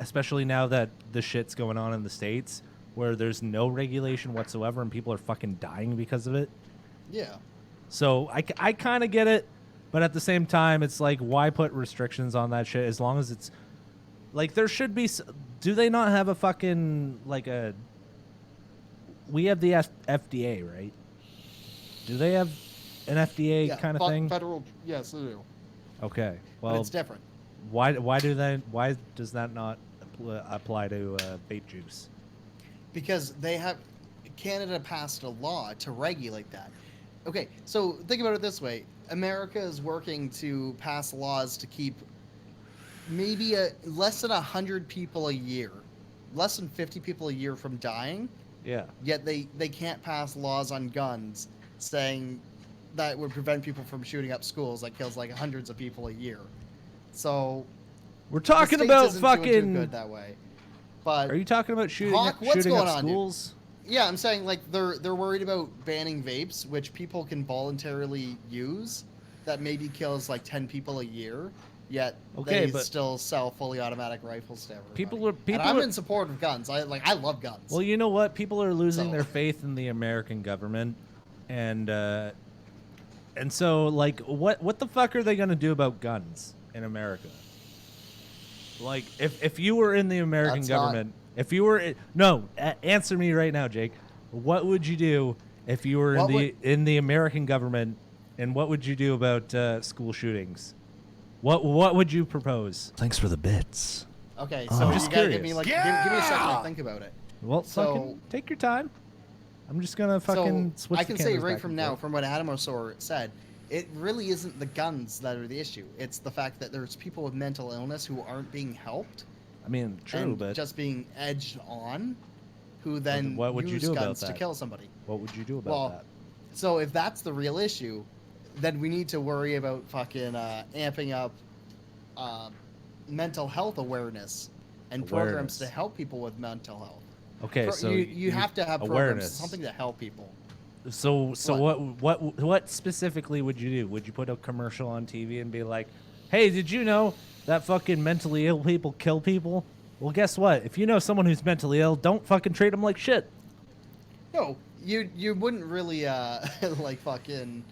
especially now that the shit's going on in the States where there's no regulation whatsoever and people are fucking dying because of it. Yeah. So I kind of get it, but at the same time, it's like, why put restrictions on that shit as long as it's like there should be. Do they not have a fucking like a? We have the FDA, right? Do they have an FDA Yeah, kind of thing? Federal, yes, they do. Okay, But well, it's different. why does that not apply to vape juice? Because Canada passed a law to regulate that. Okay, so think about it this way. America is working to pass laws to keep maybe less than 100 people a year, less than 50 people a year from dying, Yeah. yet they can't pass laws on guns saying that would prevent people from shooting up schools that kills like hundreds of people a year. So We're the talking States about isn't doing too fucking. good that way. But Are you talking about shooting Hawk, what's shooting going up on, dude? schools? yeah, I'm saying like they're worried about banning vapes, which people can voluntarily use, that maybe kills like 10 people a year. Yet Okay, they but- still sell fully automatic rifles to everybody. People are- and I'm are- in support of guns. I love guns. Well, you know what? People are losing So- their faith in the American government, and so like, what the fuck are they gonna do about guns in America? Like, if you were in the American That's not- government, if you were answer me right now, Jake. What would you do if you were in the American government, and what would you do about school shootings? What would you propose? Thanks for the bits. Okay, I'm so just you gotta curious. give me like give me a second to think about it. Well, So- fucking take your time. I'm just gonna fucking So switch. I the can say cameras right back from and now, forth. from what Adamosor said, it really isn't the guns that are the issue. It's the fact that there's people with mental illness who aren't being helped I mean, true, and but just being edged on, who then what would you use do about guns to that? kill somebody. what would you do about Well, that? So if that's the real issue, then we need to worry about fucking amping up mental health awareness and programs Awareness. to help people with mental health. Okay, so you have to have programs, awareness. something to help people. So what specifically would you do? Would you put a commercial on TV and be like, "Hey, did you know that fucking mentally ill people kill people?" Well, guess what? If you know someone who's mentally ill, don't fucking treat them like shit. No, you wouldn't really like fucking.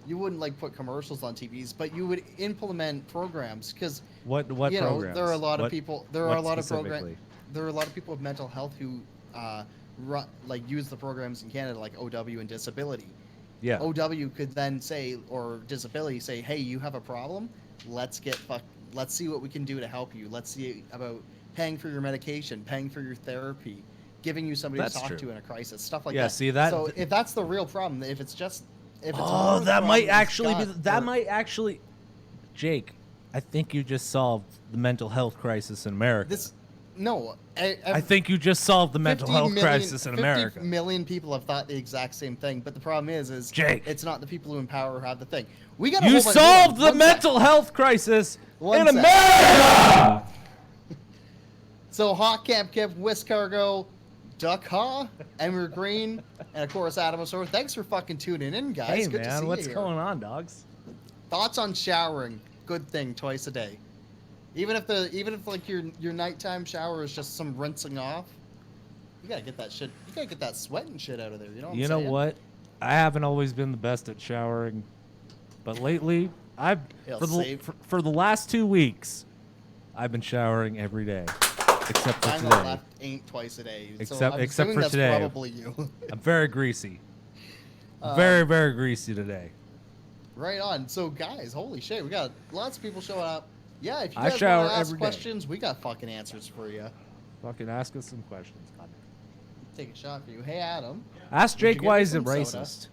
You wouldn't like put commercials on TVs, but you would implement programs because What you know programs? there are a lot of What- people. There are what a lot of specifically? programs. There are a lot of people with mental health who like use the programs in Canada, like OW and disability. Yeah. OW could then say, or disability say, hey, you have a problem. Let's see what we can do to help you. Let's see about paying for your medication, paying for your therapy, giving you somebody That's to talk true. to in a crisis, stuff like Yeah, that. see, that- So if that's the real problem, if it's Oh, that might actually be. That might. might actually. Jake, I think you just solved the mental health crisis in America. I think you just solved the mental 50 health million- crisis in 50 America. million people have thought the exact same thing, but the problem is Jake. it's not the people who in power who have the thing. We got You solved the mental health crisis One in sec. America. So Hawk Camp Kip, Wiscargo, Duck Haw, Emer Green, and of course Adam Osor. Thanks for fucking tuning in, guys. Hey Good to man, see what's you here. going on, dogs? Thoughts on showering? Good thing, twice a day. Even if like your nighttime shower is just some rinsing off, you gotta get that shit. You gotta get that sweat and shit out of there. You know what I'm You know saying? what? I haven't always been the best at showering, but lately I've It'll save- for the last 2 weeks, I've been showering every day, except for I'm today. left ain't twice a day. Except- so I'm except assuming for that's today. Probably you. I'm very greasy. Very, very greasy today. Right on. So guys, holy shit, we got lots of people showing up. Yeah, if you I guys shower want to ask every day. questions, we got fucking answers for you. Fucking ask us some questions. Take a shot for you. Hey Adam, Ask Would you Jake give why me he's a some soda? racist.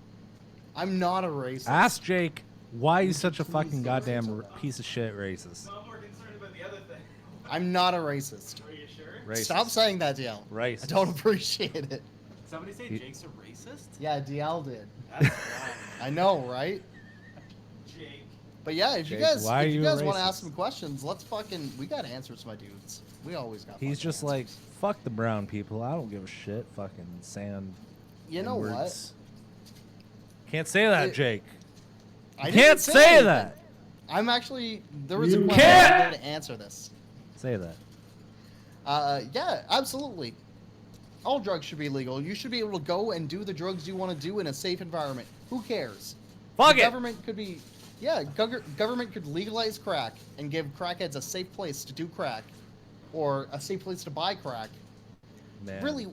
I'm not a racist. Ask Jake why he's such a fucking goddamn piece of shit racist. I'm more concerned about the other thing. I'm not a racist. Are you sure? Racist. Stop saying that, DL. Racist. I don't appreciate it. Somebody say He- Jake's a racist? Yeah, DL did. That's wrong. I know, right? Jake. But yeah, if Jake, you guys why are you want to racist? ask some questions, let's fucking we got answers, my dudes. We always got. He's fucking just like, answers. fuck the brown people. I don't give a shit. Fucking sand. You know what? N-words. Can't say that, It- Jake. I You didn't can't say anything. that. I'm actually there was a You question can't! I wanted to answer this. Say that. Yeah, absolutely. All drugs should be legal. You should be able to go and do the drugs you want to do in a safe environment. Who cares? Fuck The it. government could be, yeah, government could legalize crack and give crackheads a safe place to do crack, or a safe place to buy crack. Man. Really,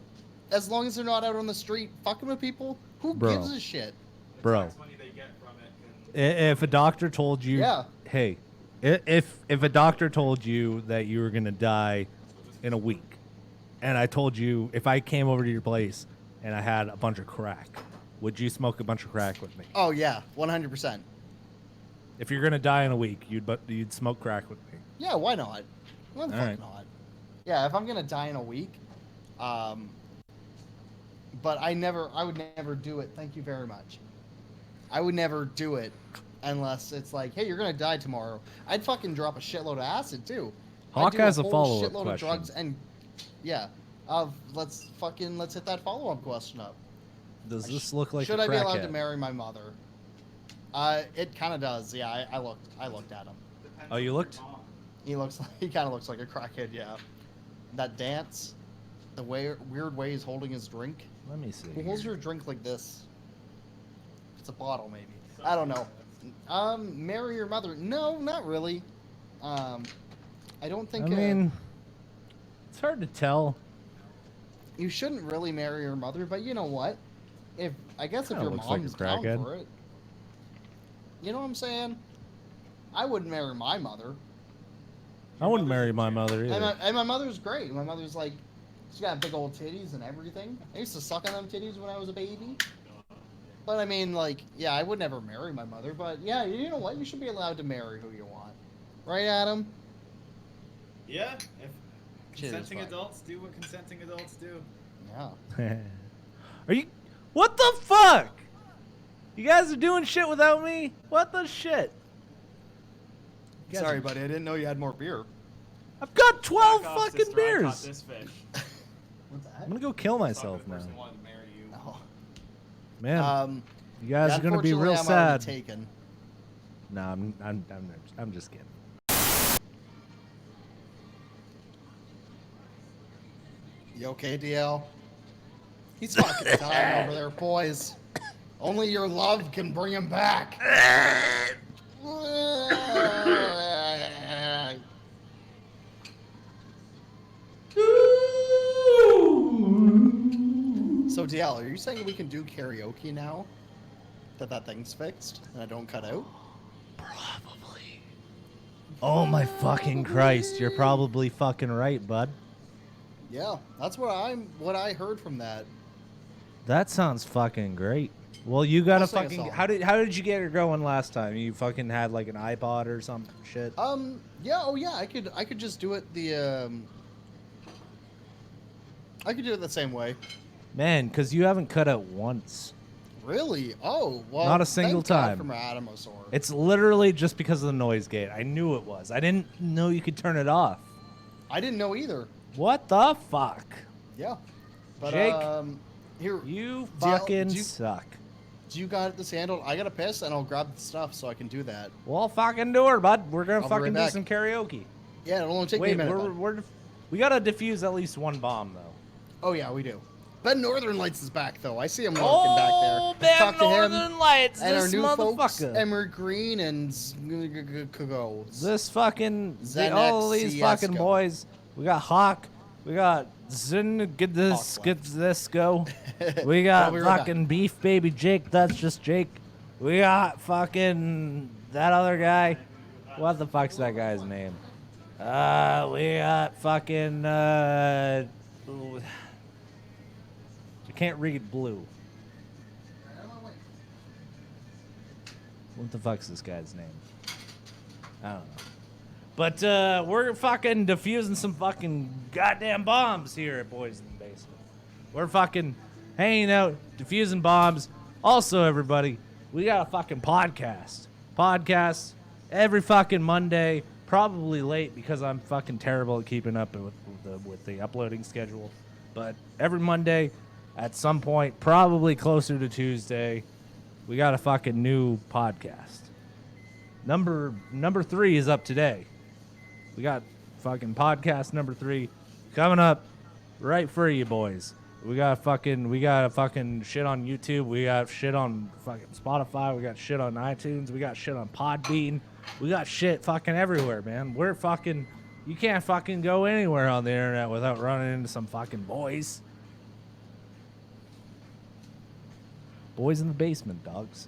as long as they're not out on the street fucking with people, who Bro. gives a shit? Bro. Tax money they get from it can If a doctor told you, Yeah. hey, if a doctor told you that you were gonna die in a week, and I told you if I came over to your place and I had a bunch of crack, would you smoke a bunch of crack with me? Oh yeah, 100%. If you're gonna die in a week, you'd smoke crack with me. Yeah, why not? Why the fuck Alright. not? Yeah, if I'm gonna die in a week, but I would never do it. Thank you very much. I would never do it unless it's like, hey, you're gonna die tomorrow. I'd fucking drop a shitload of acid too. Hawk I'd do has a whole follow-up shitload question. of drugs and yeah, let's hit that follow-up question up. Does this look like Should a I be allowed to crackhead? marry my mother? It kind of does. Yeah, I looked at him. depend Oh, you on looked? your mom. He kind of looks like a crackhead. Yeah, that dance, the weird way he's holding his drink. Let me see. Who holds here. your drink like this? It's a bottle, maybe. I don't know. Marry your mother? No, not really. I don't think. I mean, it's hard to tell. You shouldn't really marry your mother, but you know what? If Kinda your looks like a mom's down crackhead. for it, you know what I'm saying? I wouldn't marry my mother. I wouldn't marry my mother And either. my mother's great. My mother's like, she's got big old titties and everything. I used to suck on them titties when I was a baby. But I mean, like, yeah, I would never marry my mother. But yeah, you know what? You should be allowed to marry who you want, right, Adam? Yeah, if Cheers, consenting bud. adults do what consenting adults do. Yeah. Are you? What the fuck? You guys are doing shit without me? What the shit? You guys Sorry, are- buddy. I didn't know you had more beer. I've got 12 Back off, fucking sister, I caught beers. this fish. What's that? I'm gonna go kill Talking to myself the now. person who wanted to marry you. Oh. Man, you guys are gonna be unfortunately, real I'm already sad. Taken. No, I'm just kidding. You okay, DL? He's fucking dying over there, boys. Only your love can bring him back. So DL, are you saying we can do karaoke now? That thing's fixed and I don't cut out? Probably. Oh my fucking Christ! You're probably fucking right, bud. Yeah, that's what I heard from that. That sounds fucking great. Well, you gotta I'll sing a fucking. song. How did you get her going last time? You fucking had like an iPod or some shit. Yeah, oh yeah, I could just do it I could do it the same way. Man, because you haven't cut out once. Really? Oh, well. Not a single thank God time. From Adamosaur. It's literally just because of the noise gate. I knew it was. I didn't know you could turn it off. I didn't know either. What the fuck? Yeah. But Jake, here, You DL, fucking do you- suck. do you got this handled? I gotta piss and I'll grab the stuff so I can do that. Well, fucking do her, bud. We're gonna I'll be fucking right do back. some karaoke. Yeah, it'll only take me Wait, a minute. bud. we gotta defuse at least one bomb though. Oh yeah, we do. Ben Northern Lights is back though. I see him walking back there. Oh, Ben Talk to him Northern Lights, and our this new folks, motherfucker. Emery Green and Kagos. This fucking all Xanax these Ciesco. fucking boys. We got Hawk. We got Zin. Get this. Hawk Get this. Go. We I'll got be right fucking Beef Baby Jake. That's just Jake. We got fucking that other guy. What the fuck's that guy's name? We got fucking. I can't read blue. What the fuck's this guy's name? I don't know. But we're fucking defusing some fucking goddamn bombs here at Boys in the Basement. We're fucking hanging out, defusing bombs. Also, everybody, we got a fucking podcast. Podcast every fucking Monday. Probably late because I'm fucking terrible at keeping up with the uploading schedule. But every Monday, at some point, probably closer to Tuesday, we got a fucking new podcast. Number 3 is up today. We got fucking podcast number 3 coming up right for you boys. We got fucking shit on YouTube. We got shit on fucking Spotify. We got shit on iTunes. We got shit on Podbean. We got shit fucking everywhere, man. We're fucking. You can't fucking go anywhere on the internet without running into some fucking boys. Boys in the Basement, dogs.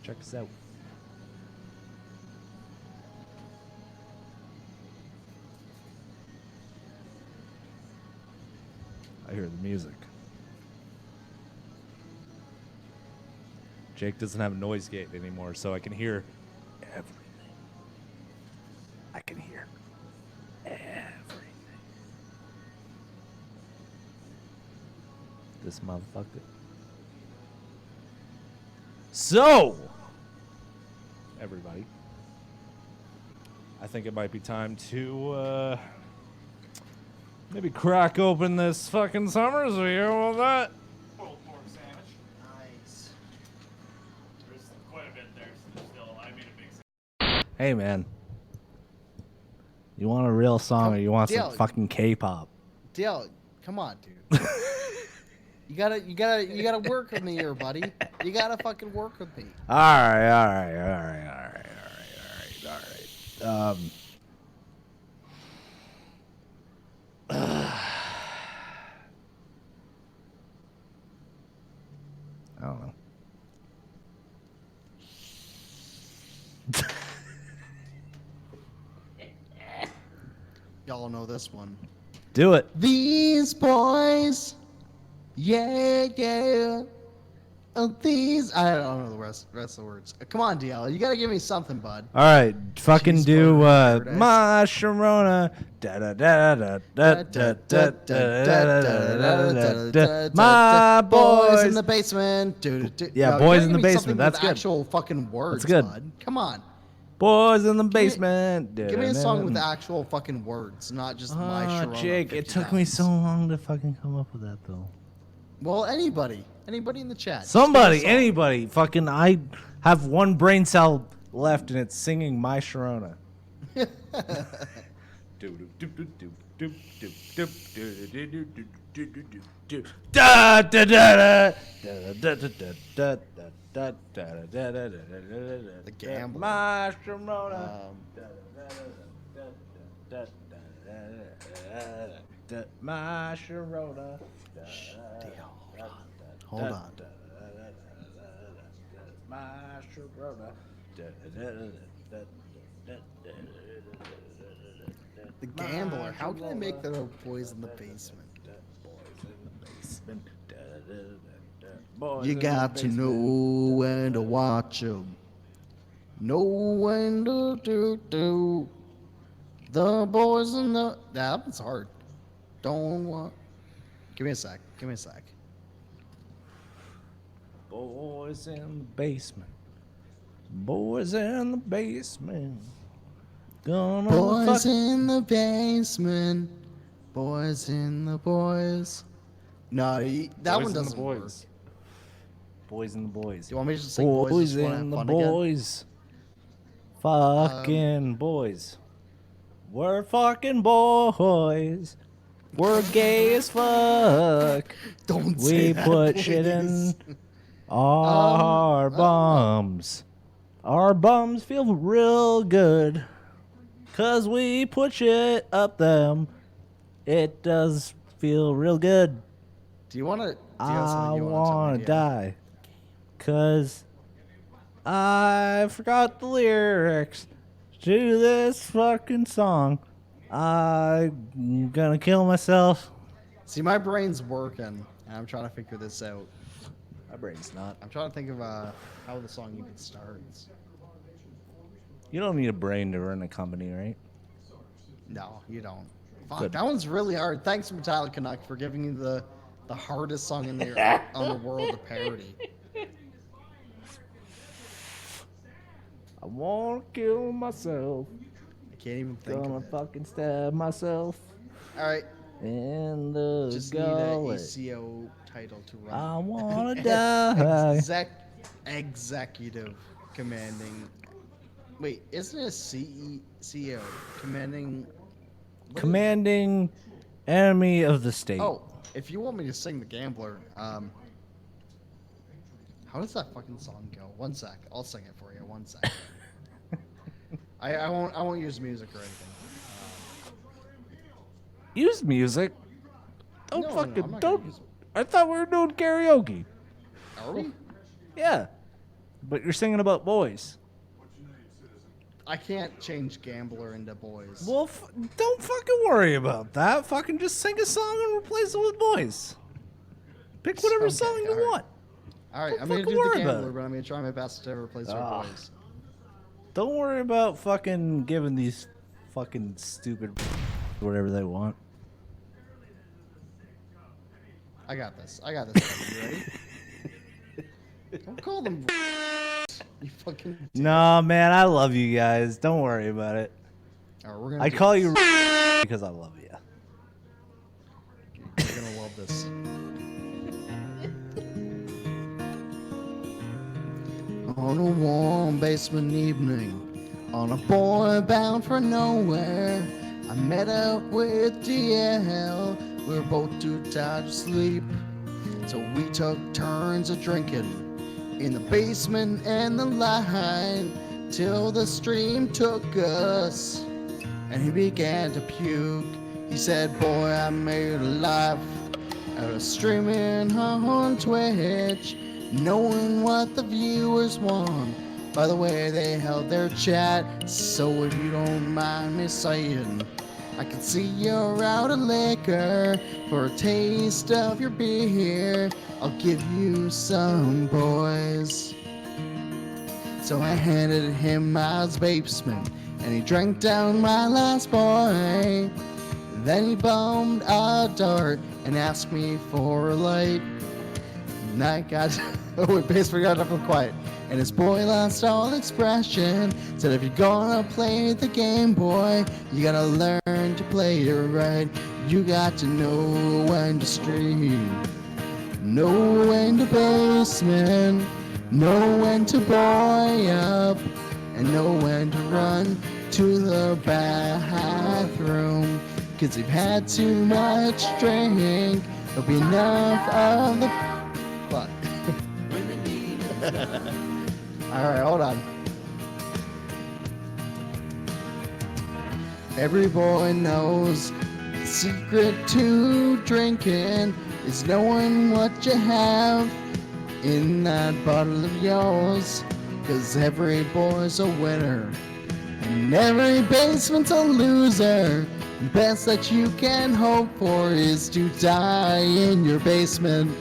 Check us out. I hear the music. Jake doesn't have a noise gate anymore, so I can hear everything. I can hear everything. This motherfucker. So, everybody, I think it might be time to maybe crack open this fucking Summers. Are you hear with that? Pulled pork sandwich. Nice. There's quite a bit there, so there's still, I made a big sandwich. Hey, man. You want a real song or you want some DL. fucking K-pop? DL, come on, dude. You gotta work with me here, buddy. You gotta fucking work with me. All right. I don't know. Y'all know this one. Do it. These boys, yeah. These, I don't know the rest of the words. Come on, DL, you gotta give me something, bud. All right, fucking Cheese do burger paradise. Ma Sharona. Da da da da da da da da da. My boys in boys. the basement. Yeah, No, you boys gotta in give the me basement, something that's with good. Actual fucking words, good. bud. Come on. Boys in the basement. Give me a song with actual fucking words, not just my Oh, Sharona Jake, it took me so long to fucking come up with that, though. Well, anybody in the chat. Somebody, Just pick a song. anybody, fucking, I have one brain cell left and it's singing My Sharona. The Gambler. My Sharona. My Sharona. Hold on. My Sharona. The Gambler. How can I make the boys in the basement? You got to know when to watch 'em. Know when to do. The boys in the. That one's hard. Don't want. Give me a sec. Boys in the basement. Boys in the basement. Gonna Boys fuck. in the basement. Boys in the boys. No, that one doesn't work. boys. Boys and the boys. Do you want me to just sing boys? Just wanna have and the fun again? boys. Fucking boys. We're fucking boys. We're gay as fuck. Don't say We that, put shit in please. our bums. Our bums feel real good. 'Cause we put shit up them. It does feel real good. Do you want to? I wanna die. 'Cause I forgot the lyrics to this fucking song. I'm gonna kill myself. See, my brain's working, and I'm trying to figure this out. My brain's not. I'm trying to think of how the song even starts. You don't need a brain to run a company, right? No, you don't. Fuck, Good. that one's really hard. Thanks, Metallic Canuck, for giving me the hardest song in the on the world to parody. I wanna kill myself. I can't even think Gonna of it. fucking stab myself All right, in the just need a gullet. ECO title to run. I wanna die. Executive commanding. Wait, isn't it a CEO commanding? what is- Commanding enemy of the state. Oh, if you want me to sing The Gambler, how does that fucking song go? One sec, I'll sing it for you. One sec. I won't use music or anything. Use music. Don't No, fucking I'm not gonna don't. use it. I thought we were doing karaoke. Are we? Yeah, but you're singing about boys. I can't change Gambler into boys. Well, don't fucking worry about that. Fucking just sing a song and replace it with boys. Pick whatever Okay, song you alright. want. All right, don't I'm gonna fucking do The worry about Gambler, it. but I'm gonna try my best to replace our Ah. boys. Don't worry about fucking giving these fucking stupid whatever they want. I got this. You ready? Don't call them. You fucking. No, man, I love you guys. Don't worry about it. All right, we're gonna. I do call this. you because I love you. You're gonna love this. On a warm basement evening, on a boy bound for nowhere, I met up with DL. We were both too tired to sleep, so we took turns of drinking in the basement and the line till the stream took us, and he began to puke. He said, "Boy, I made a life out of streaming on Twitch, knowing what the viewers want by the way they held their chat. So if you don't mind me saying, I can see you're out of liquor. For a taste of your beer, I'll give you some, boys." So I handed him my basement, and he drank down my last boy. Then he bummed a dart and asked me for a light. And I got, oh wait, bass forgot to be quiet. And his boy lost all expression. Said, if you're gonna play the game, boy, you gotta learn to play it right. You got to know when to stream. Know when to basement, know when to boy up, and know when to run to the bathroom. Cause you've had too much drink, there'll be enough of the... Fuck. Alright, hold on. Every boy knows the secret to drinking is knowing what you have in that bottle of yours. Cause every boy's a winner and every basement's a loser. The best that you can hope for is to die in your basement.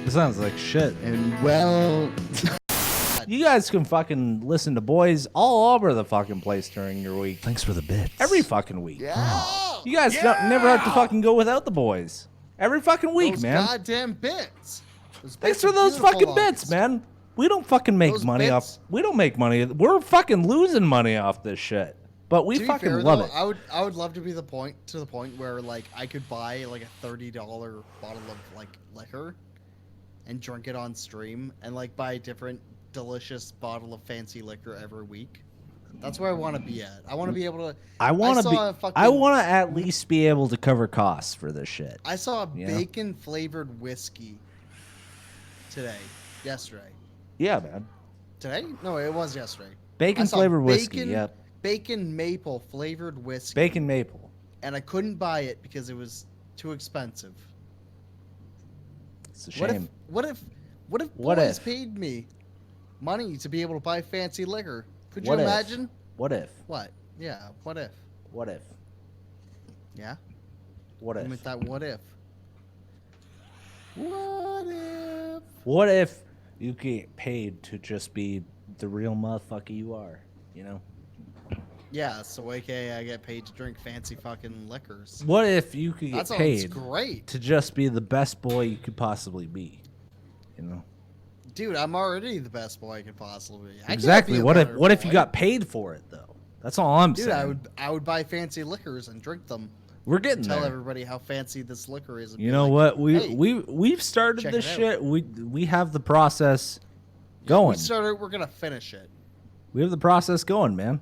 It sounds like shit. And well, You guys can fucking listen to boys all over the fucking place during your week. Thanks for the bits. Every fucking week. yeah, You guys don't, never have to fucking go without the boys. Every fucking week, those man. goddamn bits. Those Thanks bits for are those beautiful fucking lines. bits, man. We don't fucking make Those money bits- off. We don't make money. We're fucking losing money off this shit. But we To be fucking fair, love though, it. I would love to be the point where like I could buy like a $30 bottle of like liquor and drink it on stream and like buy a different delicious bottle of fancy liquor every week. That's where I want to be at. I want to be able to. I want to be. saw a fucking- I want to at least be able to cover costs for this shit. I saw a Yeah. bacon flavored whiskey yesterday. Yeah, man. Today? No, it was yesterday. Bacon I saw flavored whiskey. bacon- Yep. Bacon maple flavored whiskey. Bacon maple. And I couldn't buy it because it was too expensive. It's a shame. What if What boys if? paid me money to be able to buy fancy liquor? Could you What if? imagine? What if? What? Yeah, what if? What if? Yeah? What I meant if? that what if. What if? What if you get paid to just be the real motherfucker you are? You know. Yeah, so aka I get paid to drink fancy fucking liquors. What if you could That get sounds paid great. to just be the best boy you could possibly be? You know. Dude, I'm already the best boy I could possibly be. I can't Exactly. be a What if? better What if you boy. got paid for it though? That's all I'm Dude, saying. I would buy fancy liquors and drink them. We're getting Tell there. everybody how fancy this liquor is. And You be know like, what? "Hey, We've started check this it out." shit. We have the process we going. started, we're gonna finish it. We have the process going, man.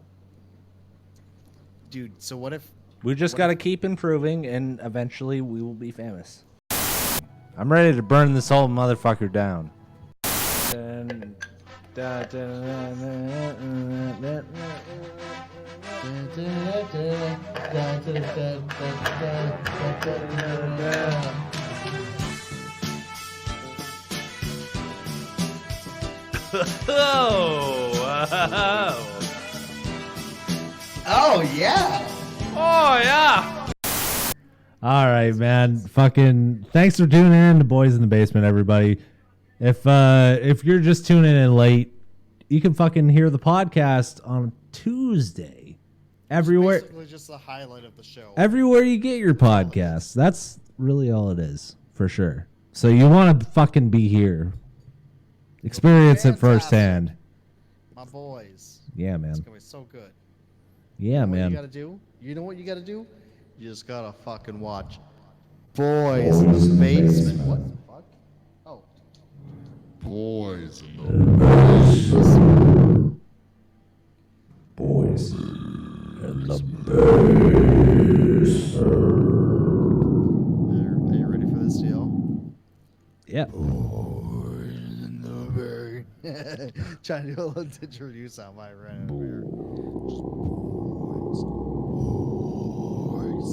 Dude, so what if We just What got to keep improving, and eventually we will be famous. I'm ready to burn this whole motherfucker down. Oh yeah. Oh yeah. All right, man. Fucking thanks for tuning in to Boys in the Basement, everybody. If you're just tuning in late, you can fucking hear the podcast on Tuesday. Everywhere Basically just the highlight of the show. everywhere you get your podcasts. That's really all it is, for sure. So you want to fucking be here. Experience it Fantastic. firsthand. My boys. Yeah, It's man. gonna be so good. Yeah, You know what you man. gotta do? You know what you gotta do? You just gotta fucking watch Boys in the Basement. What the fuck? Oh. Boys in the Boys. Are you ready for this deal? Yeah. In the very trying to do a little didgeridoo sound by right over here. Just boys.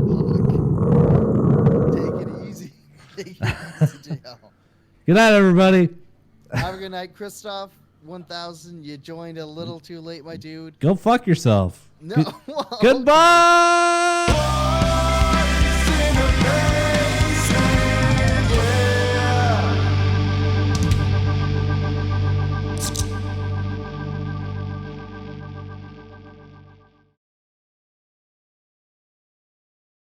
Holy fuck. Take it easy. Take it easy, JL. Good night, everybody. Have a good night, Christoph. 1000. You joined a little too late, my dude. Go fuck yourself. No. Goodbye.